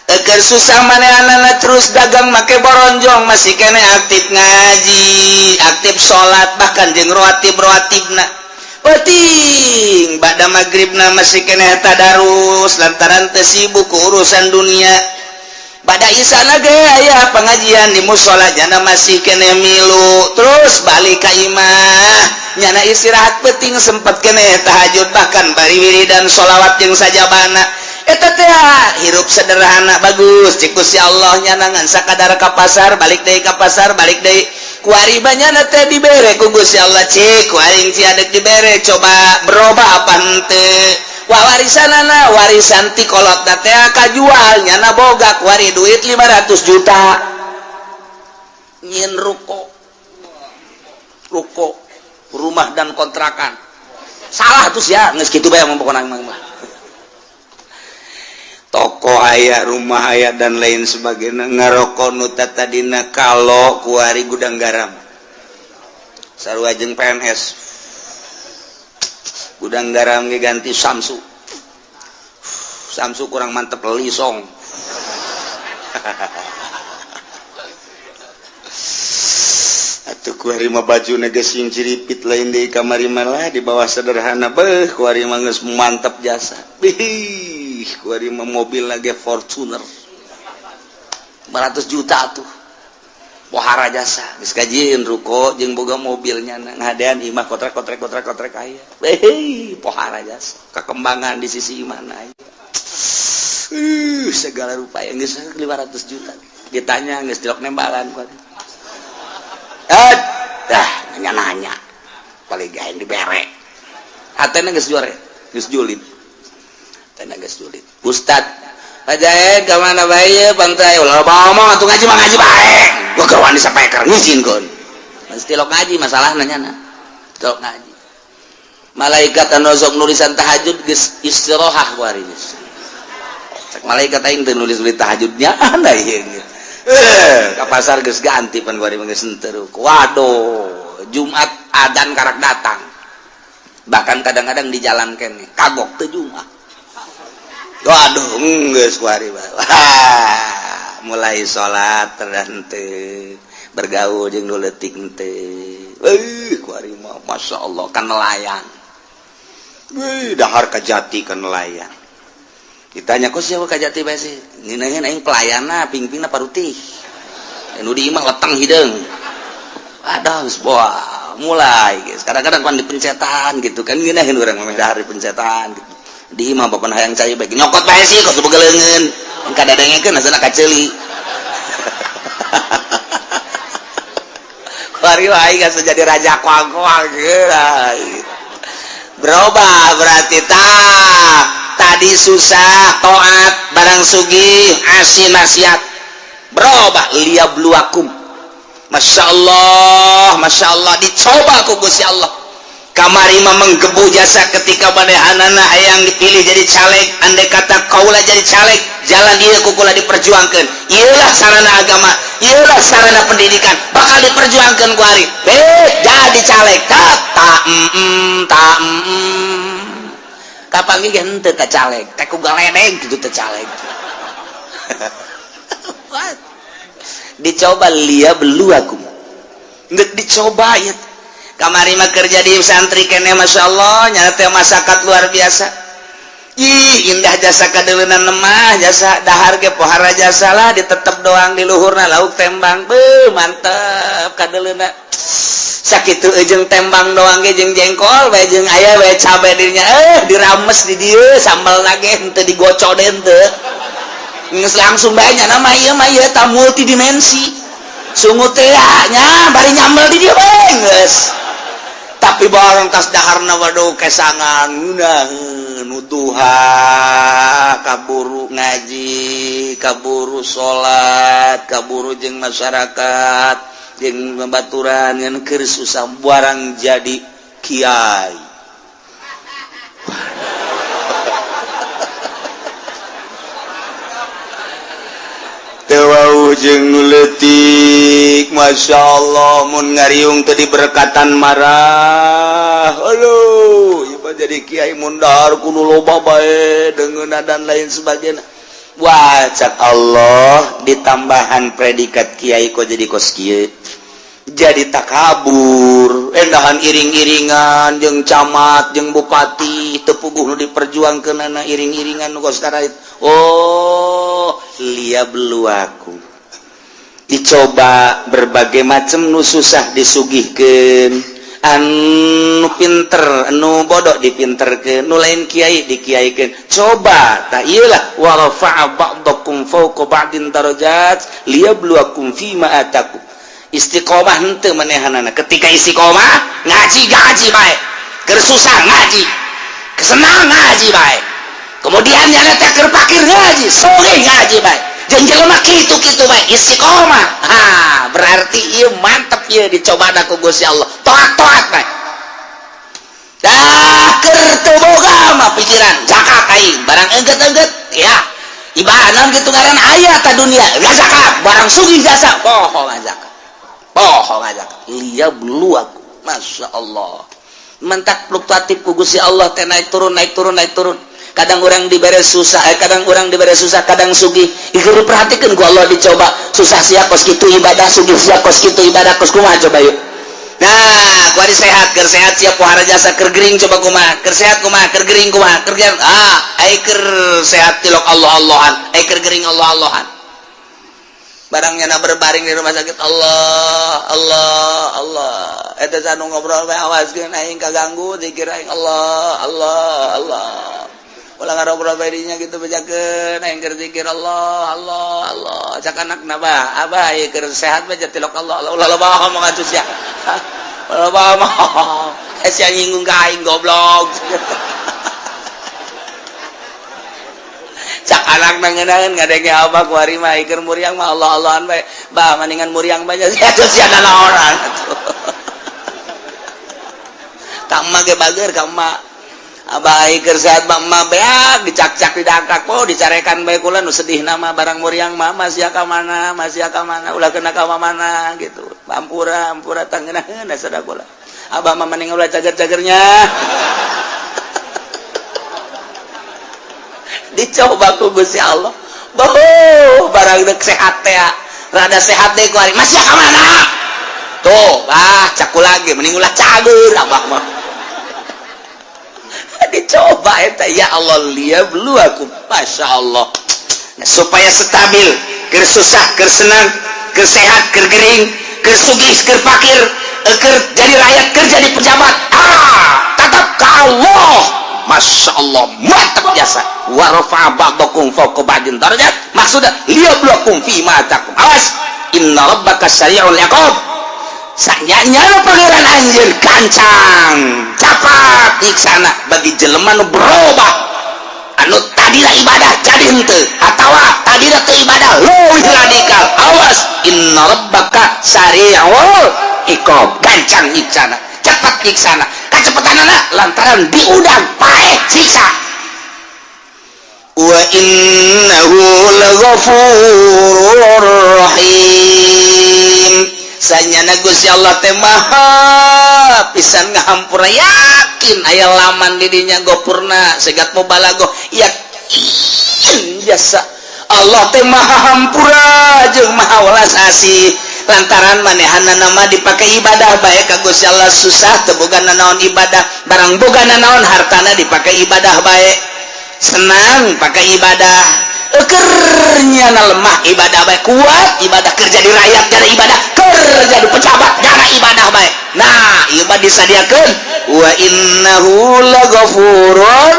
Speaker 3: agar susah manehna terus dagang make boronjong masih kene aktif ngaji aktif sholat bahkan jeung rawatibna penting bada magribna masih kene tadarus lantaran teu sibuk ku urusan dunia bada isana ge aya pengajian di mushola jana masih kene milu terus balik ka imah nyana istirahat penting sempat kene tahajud bahkan bari wiridan sholawat jeung sajabana eta teh hirup sederhana bagus cik Gusti Allah nyana ngan sakadar ka pasar balik deui ka pasar balik deui kuari banyana teh dibere ku Gusti Allah cik kuaring ciadek dibere coba berubah apa henteu warisanana warisan ti kolotna teh kajual nyana boga kuari duit 500 juta nyin ruko rumah dan kontrakan salah tuh ya geus kitu bae mah pokona mah toko aya rumah aya dan lain sebagainya ngaroko nu tadina kalau kuari gudang garam sarua jeung PNS gudang garam ge ganti Samsu kurang mantep lisong atuh kuari mah bajuna geus ciripit lain deui kamari malah di bawah sederhana beuh kuari mah geus mantep jasa kuari mah mobil lagi Fortuner 500 juta tuh pohara jasa geus kajieun ruko jeung boga mobilnya ngadean imah kotrek aya pohara jasa kakembangan di sisi mana aya segala rupa yang geus 500 juta ditanya geus dilok nembalan kuari dah nanya paling gaen dibere hatena geus juare geus julid tenaga sulit Ustad ajaib ke mana bae pantai ulah ngomong atuh ngaji mah ngaji bae gua kawan disampaikan ngizin kon mesti lok ngaji masalah nanya lok ngaji malaikat anu sok nulisan tahajud geus istirahah kuari geus cek malaikat aing teu nulis tahajudnya anda ieu ka pasar geus ganti pan kuari mah geus henteu waduh Jumat adzan karak datang bahkan kadang-kadang di jalan kene kagok teu Jumat. Waduh, geus kuari mulai salat teu bergaul jeung nu leutik teu. Kuari mah masyaallah kan nelayan. Dahar ka Jati kan nelayan. Ditanya kok siapa ka Jati bae sih? Ngeunaheun aing pelayana pingpingna parutih. Nu di imah leteng hideung. Aduh, geus mulai geus. Kadang-kadang pan dipencetan gitu kan ngeunaheun urang mah dahar dipencetan gitu. Di imah bapak hayang cai baik nyokot bae sih kok sebegeleungeun engka dadengekeun asana kaceuli kuari wae geus jadi raja kuang-kuang berubah berarti tadi susah taat barang sugih asin maksiat berubah liyabluwakum masyaallah dicoba ku Gusti Allah kamari mah menggebu jasa ketika badehanana hayang dipilih jadi caleg andai kata kaula jadi caleg jalan ieu kukula diperjuangkeun ieulah sarana agama ieulah sarana pendidikan bakal diperjuangkeun ku ari jadi caleg kapan ge henteu teh caleg teh ku galedeg kitu teh caleg dicoba liyabluwakum geus dicoba ya kamari mah kerja di santri kene masyaallah nyata masyarakat luar biasa ih indah jasa kadeuleunan mah jasa dahar ge pohara jasa lah ditetep doang di luhurna lauk tembang beuh mantep kadeuleuna sakitu jeung tembang doang ge jeung jengkol bae jeung aya bae cabe dirinya dirames di dieu sambelna ge henteu digocoden teu geus langsung bae nya mah ieu ta multidimensi sungut teh nya bari nyambel di dieu bae geus tapi barang tas daharna waduh kesangan nuduha kaburu ngaji kaburu salat kaburu jeung masyarakat jeung babaturan ngan keur susah barang jadi kiai tewau jeung nu leutik masyaallah mun ngariung teu diberkatan marah halo ieu jadi kiai mun dahar kudu loba bae deungeunna dan lain sebagainya wah cak Allah ditambahan predikat kiai kok jadi kos kieu jadi takabur endahan iring-iringan jeung camat jeung bupati teu puguh nu diperjuangkeunana iring-iringan nu kos karait oh liyabluwakum dicoba berbagai macam nu susah disugihkeun anu pinter anu bodoh dipinterkeun nu lain kiai dikiaikeun coba ta ieulah wa rafa'a ba'dakum fawqa ba'din darajat liyabluwakum fima atakum istiqomah henteu manehanana ketika istiqomah ngaji bae keur susah ngaji kesenang ngaji bae kemudian nyana teh keur pakir ngaji sore ngaji bae jeung jelema kitu-kitu bae istiqomah. Berarti ieu mantep ieu dicobana ku Gusti Allah. Toat-toat bae. Dah keur teu boga mah pikiran zakat aing, barang engget-engget ya. Ibadah gitu ngaran aya ta dunia. Ya zakat, barang sugih jasa poho zakat. Poho zakat. Iya belu aku. Masya Allah. Mentak fluktuatif ku Gusti Allah teh naik turun naik turun naik turun. Kadang orang diberi susah, kadang orang diberi susah, kadang sugih. Ieu perhatikan ku Allah dicoba. Susah sia kos kitu ibadah, sugih sia kos kitu ibadah, kos kumaha coba yuk. Nah, kuari sehat, keur sehat siap pohara jasa keur gering coba kumaha, keur sehat kumaha, keur gering kumaha, keur gering. Ai keur sehat tilok Allah-Allahan, ai keur gering Allah-Allahan. Barangnya na berbaring di rumah sakit Allah eta sanu ngobrol bae awaskeun aing kaganggu zikir aing Allah ulah ngarobrol bae dinya kitu bejakeun aing keur zikir Allah cak anakna bah abah ieu keur sehat bae tilok Allah ulah loba ngomong atuh sia loba mah sia nyinggung ka aing goblok cak anak nangeunaan ngadenge apa kuari mah keur muriang mah Allah-Allahan bae bah maningan muriang banyak sia naon kamma ge bager kamma abah keur sehat mah beak dicak-cak didangkak po dicarekan bae kula nu sedih nama barang muriang mah sia ka mana ulah kena ka mana gitu ampura tangeunaan sada kula abah mah maning ulah cager-cagernya dicoba ku Gusti Allah barang dek sehat teh rada sehat deh kuari masih ka mana tuh caku lagi mending ulah cager abah mah dicoba eta ya Allah liya belu aku Masya Allah nah, supaya stabil keur susah keur senang keur sehat keur gering keur sugih keur fakir keur jadi rakyat keur jadi pejabat tetap ka Allah Masya Allah mantap biasa wa rafa'a ba'dakum fawqa ba'din darajat maksudnya liyabluwakum fi ma takum awas inna rabbaka sari'ul iqab sanyanya pangeran anjeun kancang capat iksana bagi jelema nu berubah anu tadina ibadah jadi henteu atawa tadina teu ibadah leuwih radikal awas inna rabbaka sari'ul iqab kancang iksana cepat iksana kacepetanana lantaran diudang paeh siksa wa innahu laghafurur rahim sanyana Gusti Allah teh maha pisan ngahampura yakin aya laman di dinya gopurna segat mubalaghah yakin biasa Allah teh maha hampura jeung maha welas asih lantaran manehanna nama dipakai ibadah bae ka Gusti Allah susah teu bogana naon ibadah barang bogana naon hartana dipakai ibadah bae senang pakai ibadah kernya lemah ibadah bae kuat ibadah kerja di rakyat gara ibadah kerja di pejabat gara ibadah bae nah ibadah disadiakeun wa innahu laghafurur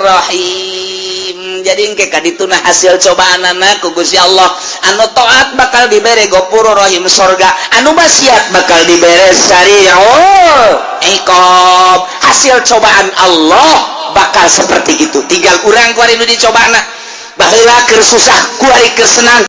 Speaker 3: rahim jadi engke kadituna hasil cobaanana ku Gusti Allah anu taat bakal dibere ghafurur rahim surga anu maksiat bakal dibere sari'ul iqab hasil cobaan Allah bakal seperti itu tinggal urang kuari nu dicobana baheula keur susah kuari keur senang